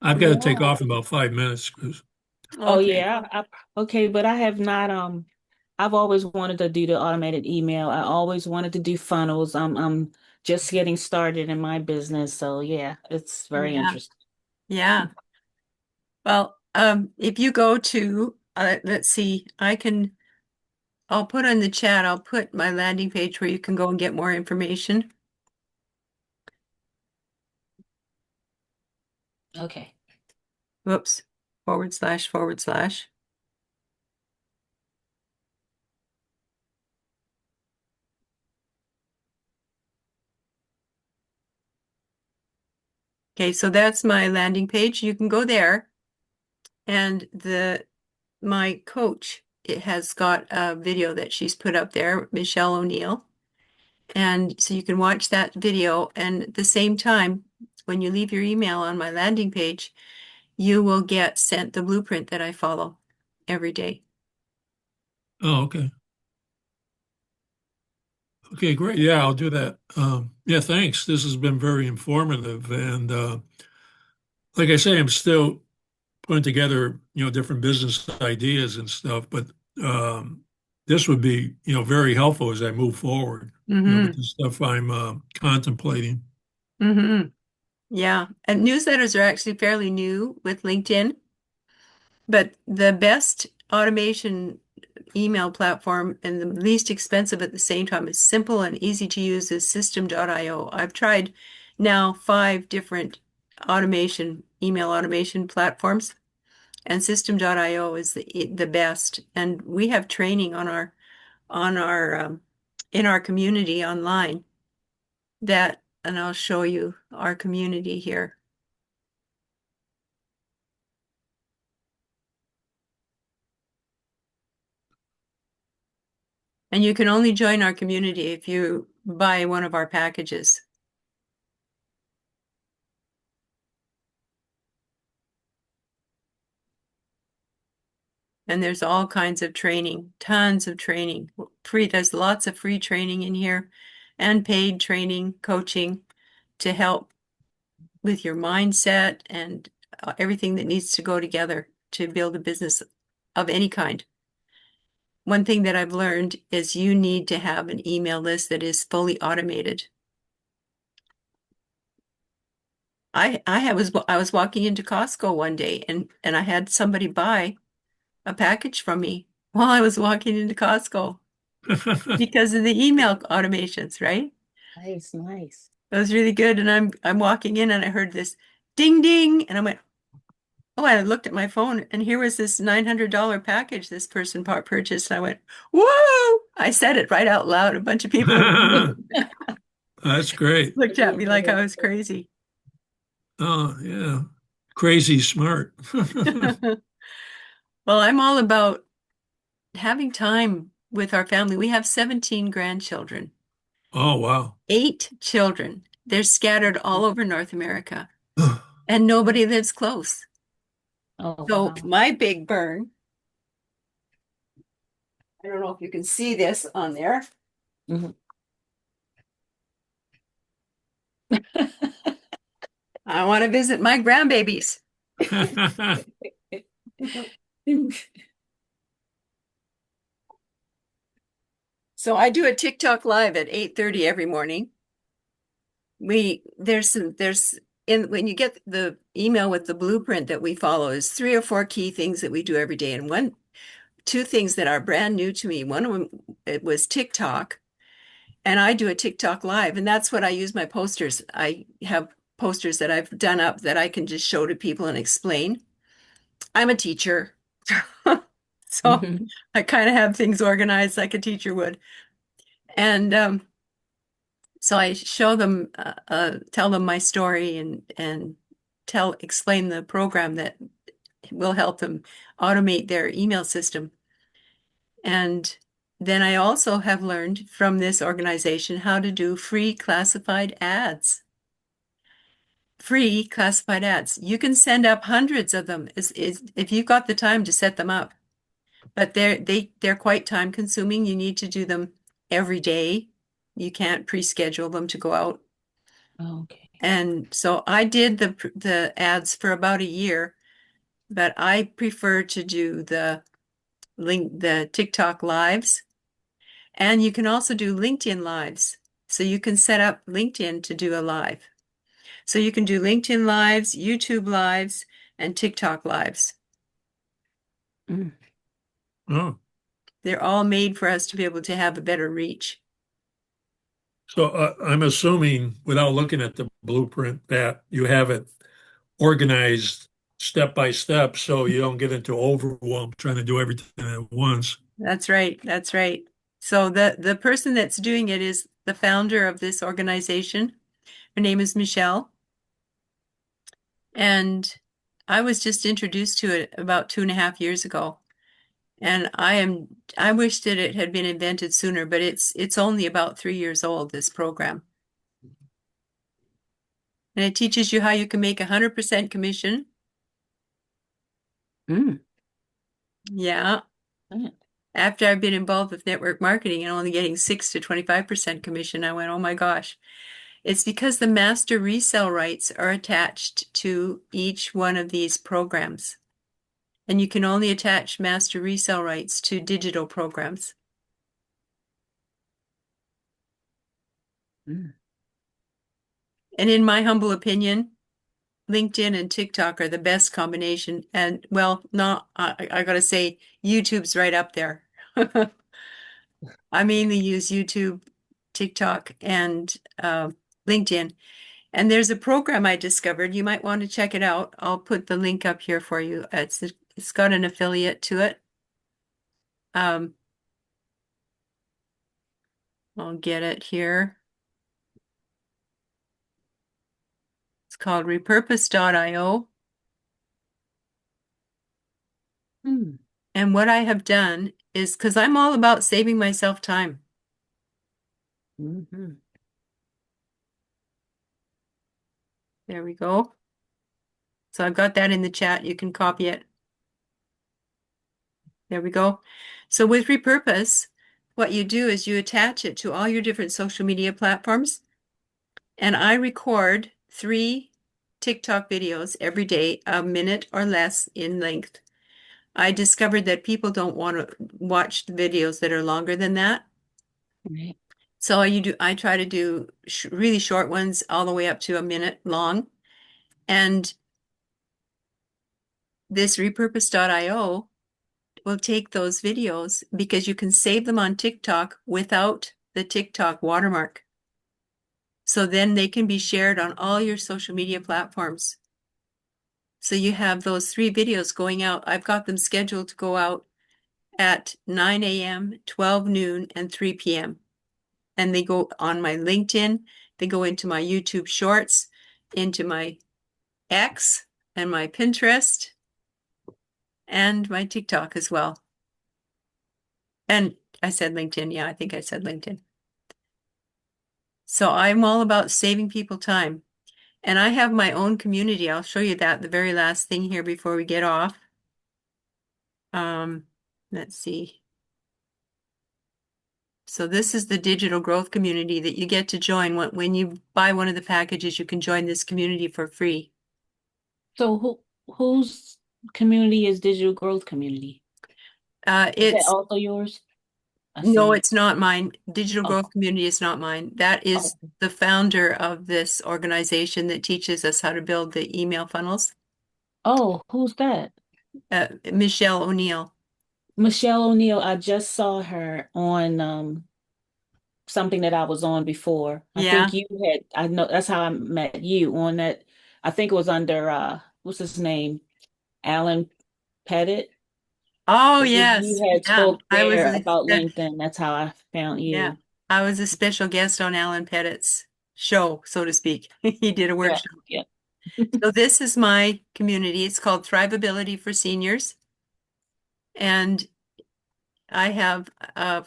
I've got to take Yeah. off in about 5 minutes. Oh Okay. yeah. Okay, but I have not I've always wanted to do the automated email. I always wanted to do funnels. I'm just getting started in my business. So yeah, it's very Yeah. interesting. Yeah. Well, if you go to, let's see, I'll put on the chat, I'll put my landing page where you can go and get more information. Okay. Whoops, forward slash, forward slash. Okay, so that's my landing page. You can go there and my coach, it has got a video that she's put up there, Michelle O'Neill. And so you can watch that video and at the same time, when you leave your email on my landing page, you will get sent the blueprint that I follow every day. Oh, okay. Okay, great. Yeah, I'll do that. Yeah, thanks. This has been very informative. And like I say, I'm still putting together, different business ideas and stuff, but this would be, very helpful as I move forward, with Mm-hmm. the stuff I'm contemplating. Mm-hmm. Yeah. And newsletters are actually fairly new with LinkedIn, but the best automation email platform and the least expensive at the same time is simple and easy to use is system.io. I've tried now 5 different email automation platforms, and system.io is the best. And we have training on our in our community online and I'll show you our community here. And you can only join our community if you buy one of our packages. And there's all kinds of training, tons of training. There's lots of free training in here and paid training, coaching to help with your mindset and everything that needs to go together to build a business of any kind. One thing that I've learned is you need to have an email list that is fully automated. I was walking into Costco one day and I had somebody buy a package from me while I was walking into Costco because of the email automations, right? Nice, nice. It was really good. And I'm walking in and I heard this ding ding and I went, oh, I looked at my phone and here was this $900 package this person purchased. And I went, whoa! I said it right out loud. A bunch of people in the room That's great. looked at me like I was crazy. Oh, yeah. Crazy smart. Well, I'm all about having time with our family. We have 17 grandchildren, Oh, wow. 8 children. They're scattered all over North America, and nobody lives close. Oh So wow. my big burn, I don't know if you can see this on there. Mhm. I want to visit my grandbabies. So I do a TikTok live at 8:30 every morning. There's in when you get the email with the blueprint that we follow is 3 or 4 key things that we do every day. And one two things that are brand new to me. One of them, it was TikTok, and I do a TikTok live, and that's what I use my posters. I have posters that I've done up that I can just show to people and explain. I'm a teacher, so Mhm. I kind of have things organized like a teacher would. And so I show them, tell them my story and explain the program that will help them automate their email system. And then I also have learned from this organization how to do free classified ads. Free classified ads. You can send up hundreds of them if you've got the time to set them up. But they're quite time consuming. You need to do them every day. You can't pre-schedule them to go out. Okay. And so I did the ads for about a year, but I prefer to do the TikTok lives. And you can also do LinkedIn lives. So you can set up LinkedIn to do a live. So you can do LinkedIn lives, YouTube lives, and TikTok lives. Mm. Oh, They're all made for us to be able to have a better reach. so I'm assuming, without looking at the blueprint, that you have it organized step by step so you don't get into overwhelm trying to do everything at once. That's right. That's right. So the person that's doing it is the founder of this organization. Her name is Michelle. And I was just introduced to it about 2.5 years ago. And I wish that it had been invented sooner, but it's only about 3 years old, this program. And it teaches you how you can make 100% commission. Mm. Yeah. Mm. After I've been involved with network marketing and only getting 6 to 25% commission, I went, oh my gosh. It's because the master resale rights are attached to each one of these programs. And you can only attach master resale rights to digital programs. Mm. And in my humble opinion, LinkedIn and TikTok are the best combination. And well, not, I gotta say, YouTube's right up there. I mainly use YouTube, TikTok, and LinkedIn. And there's a program I discovered. You might want to check it out. I'll put the link up here for you. It's got an affiliate to it. Um, I'll get it here. It's called repurpose.io. Mm. And what I have done is because I'm all about saving myself time. Mhm. There we go. So I've got that in the chat. You can copy it. There we go. So with repurpose, what you do is you attach it to all your different social media platforms. And I record 3 TikTok videos every day, a minute or less in length. I discovered that people don't want to watch the videos that are longer than that. Right. So I try to do really short ones all the way up to a minute long. And this repurpose.io will take those videos because you can save them on TikTok without the TikTok watermark. So then they can be shared on all your social media platforms. So you have those 3 videos going out. I've got them scheduled to go out at 9 a.m., 12 noon, and 3 p.m. And they go on my LinkedIn, they go into my YouTube Shorts, into my X and my Pinterest, and my TikTok as well. And I said LinkedIn. Yeah, I think I said LinkedIn. So I'm all about saving people time. And I have my own community. I'll show you that the very last thing here before we get off. Let's see. So this is the digital growth community that you get to join. When you buy one of the packages, you can join this community for free. So whose community is digital growth community? Is that It's also yours? I No, see. it's not mine. Digital Oh, growth community is not mine. That is oh, the founder of this organization that teaches us how to build the email funnels, oh, who's that? Michelle O'Neill. Michelle O'Neill, I just saw her on something that I was on before. I think Yeah. you had, I know that's how I met you on that. I think it was under what's his name? Alan Pettit. Oh, I think yes. you had Yeah. spoke there about LinkedIn. That's how I found Yeah. you. I was a special guest on Alan Pettit's show, so to speak. He did a Yeah, workshop. yeah. So this is my community. It's called Thrivability for Seniors. And I have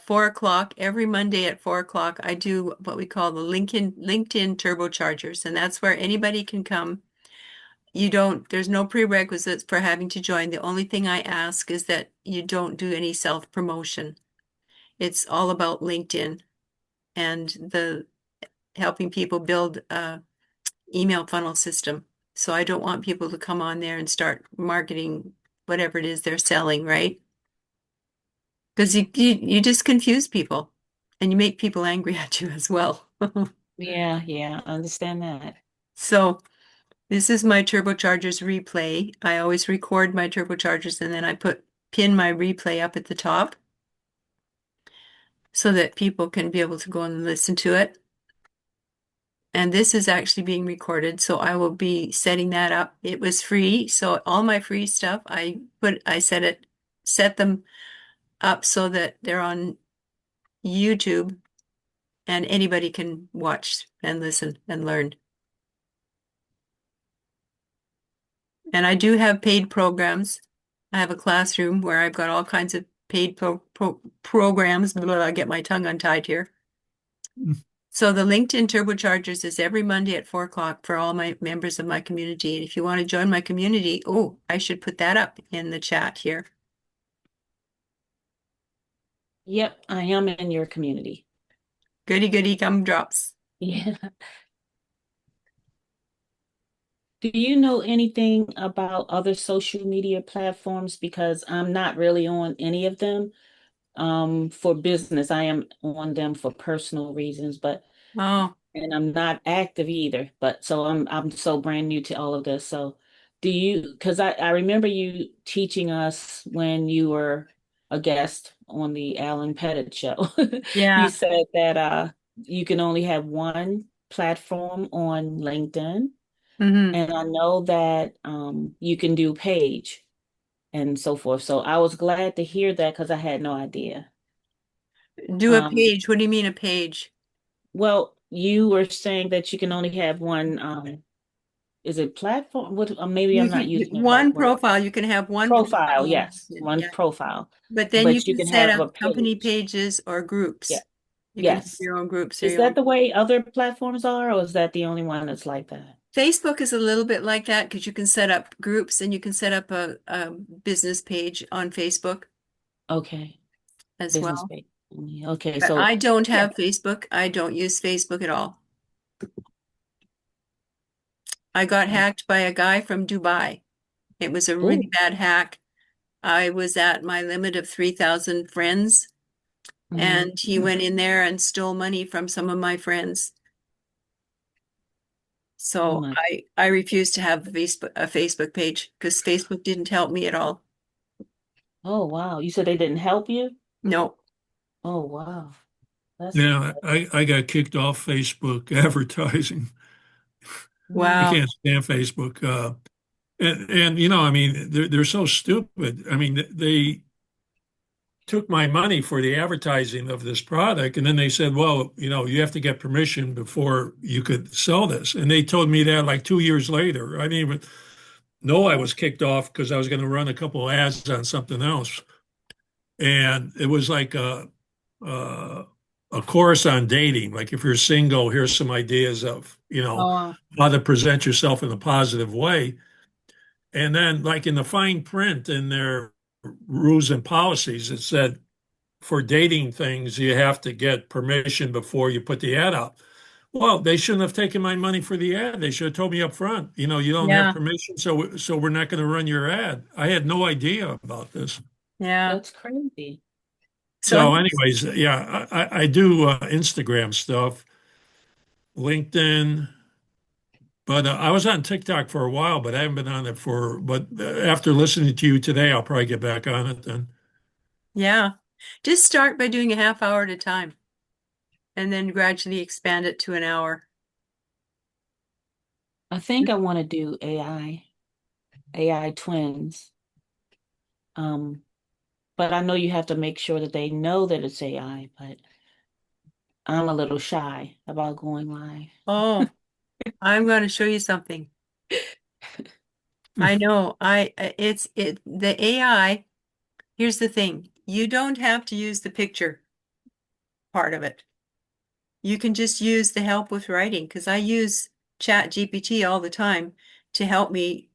4 o'clock every Monday at 4 o'clock. I do what we call the LinkedIn Turbochargers, and that's where anybody can come. There's no prerequisites for having to join. The only thing I ask is that you don't do any self-promotion. It's all about LinkedIn and the helping people build a email funnel system. So I don't want people to come on there and start marketing whatever it is they're selling, right? Because you just confuse people and you make people angry at you as well. Yeah, yeah, I understand that. So this is my turbochargers replay. I always record my turbochargers and then I pin my replay up at the top so that people can be able to go and listen to it. And this is actually being recorded, so I will be setting that up. It was free, so all my free stuff, set them up so that they're on YouTube and anybody can watch and listen and learn. And I do have paid programs. I have a classroom where I've got all kinds of paid programs. Blah, blah, blah, I get my tongue untied here. So the LinkedIn Turbochargers is every Monday at 4 o'clock for all my members of my community. And if you want to join my community, oh, I should put that up in the chat here. Yep, I am in your community. Goody goody gumdrops. Yeah. Do you know anything about other social media platforms? Because I'm not really on any of them. For business, I am on them for personal reasons, but Oh, and I'm not active either. But so I'm so brand new to all of this. So do you, because I remember you teaching us when you were a guest on the Alan Pettit show. You yeah. said that you can only have one platform on LinkedIn. Hmm. And I know that you can do page and so forth. So I was glad to hear that because I had no idea. Do a Um, page. What do you mean a page? well, you were saying that you can only have one, is it platform? What, maybe I'm not using the right One word. profile. You can have one Profile, profile. yes, one Yeah. profile, But then you but you can can set have up a company page. pages or Yeah, groups. You can have yes. your own groups or Is your that own. the way other platforms are, or is that the only one that's like that? Facebook is a little bit like that because you can set up groups and you can set up a business page on Facebook Okay, as business well. page. Okay, But so I don't yeah. have Facebook. I don't use Facebook at all. I got hacked by a guy from Dubai. It was a really Oh, bad hack. I was at my limit of 3,000 friends, mhm. and he went in there and stole money from some of my friends. Oh So my. I refused to have a Facebook page because Facebook didn't help me at all. Oh wow. You said they didn't help you? No. Oh wow. That's Yeah, I got kicked off Facebook advertising. I mm, Wow. can't stand Facebook. And you know, I mean, they're so stupid. I mean, they took my money for the advertising of this product, and then they said, "Well, you know, you have to get permission before you could sell this." And they told me that like 2 years later. I didn't even know I was kicked off because I was going to run a couple of ads on something else, and it was like a a course on dating. Like if you're single, here's some ideas of, you know, Oh, how to present yourself in a positive way. And then like in the fine print in their rules and policies, it said for dating things, you have to get permission before you put the ad out. Well, they shouldn't have taken my money for the ad. They should have told me up front, you know, you don't have yeah. permission, so we're not going to run your ad. I had no idea about this. Yeah. that's crazy. So So, anyways, yeah, I do Instagram stuff, LinkedIn, but I was on TikTok for a while, but I haven't been on it for. But after listening to you today, I'll probably get back on it then. Yeah. Just start by doing a half hour at a time and then gradually expand it to an hour. I think I want to do AI twins. Um, but I know you have to make sure that they know that it's AI, but I'm a little shy about going live. Oh, I'm going to show you something. I know. The AI. Here's the thing. You don't have to use the picture part of it. You can just use the help with writing because I use Chat GPT all the time to help me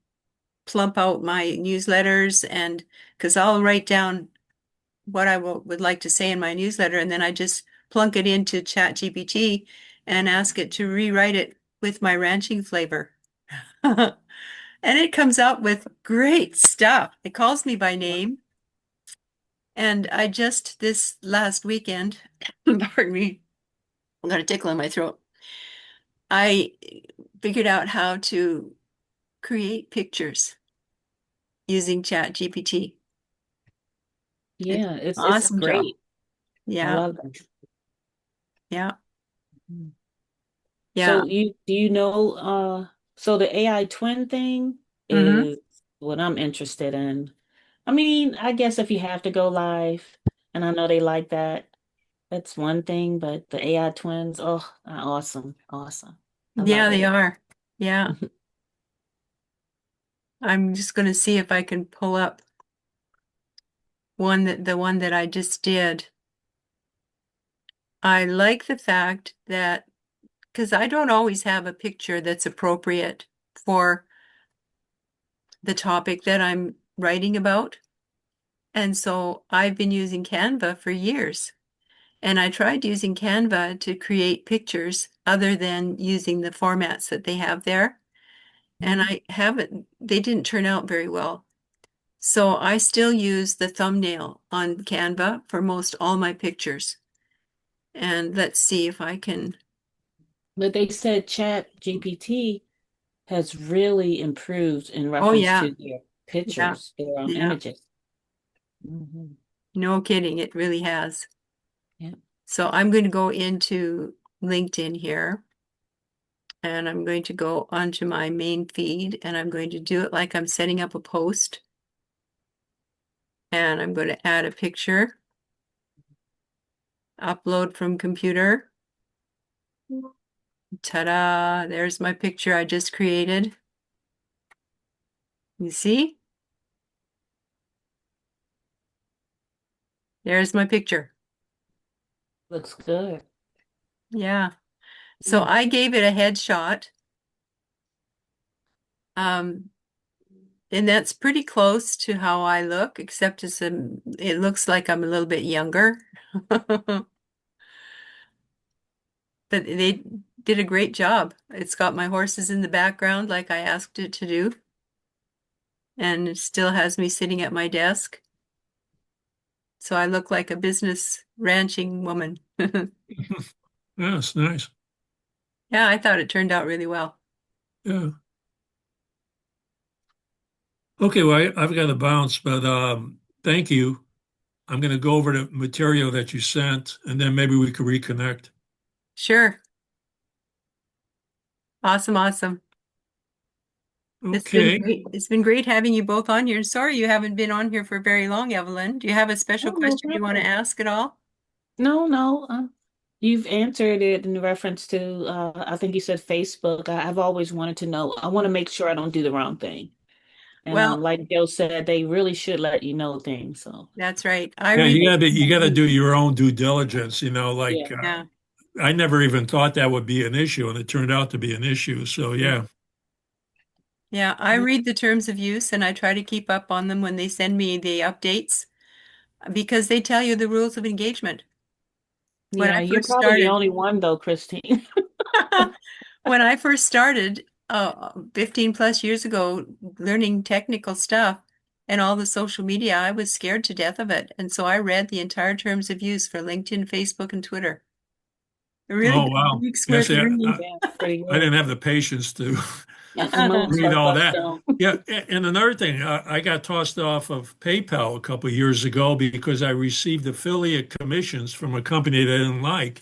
plump out my newsletters and because I'll write down what would like to say in my newsletter and then I just plunk it into Chat GPT and ask it to rewrite it with my ranching flavor. And it comes out with great stuff. It calls me by name. And I just this last weekend, pardon me, I got a tickle in my throat. I figured out how to create pictures using Chat GPT. It's Yeah, an it's awesome job. great. I Yeah, love that. yeah, Mhm. yeah. So you do you know so the AI twin thing Hmm. is what I'm interested in. I mean, I guess if you have to go live, and I know they like that, that's one thing, but the AI twins, oh, awesome, awesome. I Yeah, love they it. are. Yeah. I'm just going to see if I can pull up the one that I just did. I like the fact that because I don't always have a picture that's appropriate for the topic that I'm writing about. And so I've been using Canva for years. And I tried using Canva to create pictures other than using the formats that they have there. And Mhm. I haven't, they didn't turn out very well. So I still use the thumbnail on Canva for most all my pictures. And let's see if I can. But they said Chat GPT has really improved in Oh, reference yeah. to their Yeah. pictures, their Yeah. images. Hmm. No kidding. It really has. Yeah. So I'm going to go into LinkedIn here and I'm going to go onto my main feed and I'm going to do it like I'm setting up a post and I'm going to add a picture, upload from computer. Ta-da! There's my picture I just created. You see? There's my picture. Looks good. Yeah. So Mm. I gave it a headshot. Um, and that's pretty close to how I look, except it looks like I'm a little bit younger. But they did a great job. It's got my horses in the background like I asked it to do, and it still has me sitting at my desk. So I look like a business ranching woman. Yeah, it's nice. Yeah, I thought it turned out really well. Yeah. Okay, well, I've got to bounce, but thank you. I'm going to go over the material that you sent, and then maybe we could reconnect. Sure. Awesome, awesome. It's been Okay. great. It's been great having you both on here. Sorry you haven't been on here for very long, Evelyn. Do you have a special Oh, no question you want to problem. ask at all? No, no. You've answered it in reference to, I think you said Facebook. I've always wanted to know. I want to make sure I don't do the wrong thing. And Well, like Joe said, they really should let you know things. So, that's right. I Yeah, read you got to the do your own due diligence, yeah. yeah. I never even thought that would be an issue, and it turned out to be an issue. So yeah. Yeah, I read the terms of use and I try to keep up on them when they send me the updates because they tell you the rules of engagement. When Yeah, I you're first probably the started, only one though, Christine. when I first started 15 plus years ago, learning technical stuff and all the social media, I was scared to death of it. And so I read the entire terms of use for LinkedIn, Facebook, and Twitter. A really Oh good wow. week's Yeah, worth see, of reading. Yeah, pretty I good. didn't have the patience to. And some moves read are all bust that. down. Yeah, and another thing, I got tossed off of PayPal a couple of years ago because I received affiliate commissions from a company that I didn't like,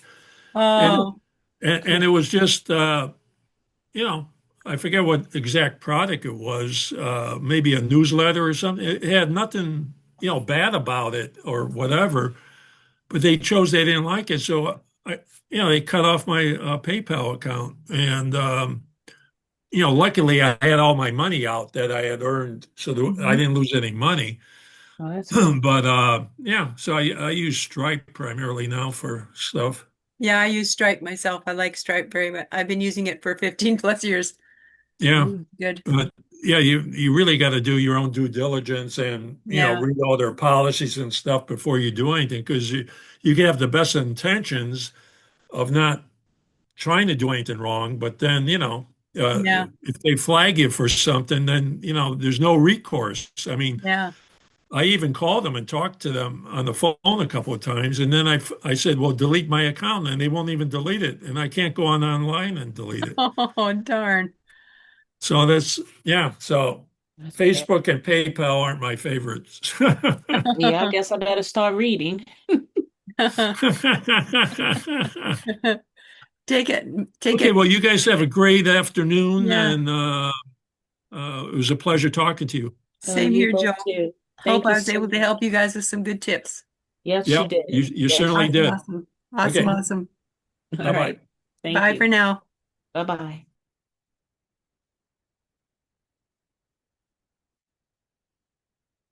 and Oh, and it was just you know, I forget what exact product it was, maybe a newsletter or something. It had nothing, bad about it or whatever, but they chose they didn't like it, so they cut off my PayPal account, and luckily I had all my money out that I had earned, so I mhm. didn't lose any money. Oh, that's good. But yeah, so I use Stripe primarily now for stuff. Yeah, I use Stripe myself. I like Stripe very much. I've been using it for 15 plus years. Yeah, Mm. Good. but yeah, you really got to do your own due diligence and Yeah, read all their policies and stuff before you do anything, because you can have the best intentions of not trying to do anything wrong, but then yeah, if they flag you for something, then there's no recourse. I mean, yeah. I even called them and talked to them on the phone a couple of times, and then I said, "Well, delete my account," and they won't even delete it, and I can't go on online and delete it. Oh, darn. So that's yeah. So That's bad. Facebook and PayPal aren't my favorites. Yeah, I guess I better start reading. Take it, take Okay, it. well, you guys have a great afternoon, Yeah, and it was a pleasure talking to you. same You here, both Joe. too. Hope Thank you I was so able to much. help you guys with some good tips. Yes, you Yep, did. you Yes, certainly you Awesome, did. did. awesome, awesome, Okay, awesome. All bye bye. right. Thank Bye you. for now. Bye bye.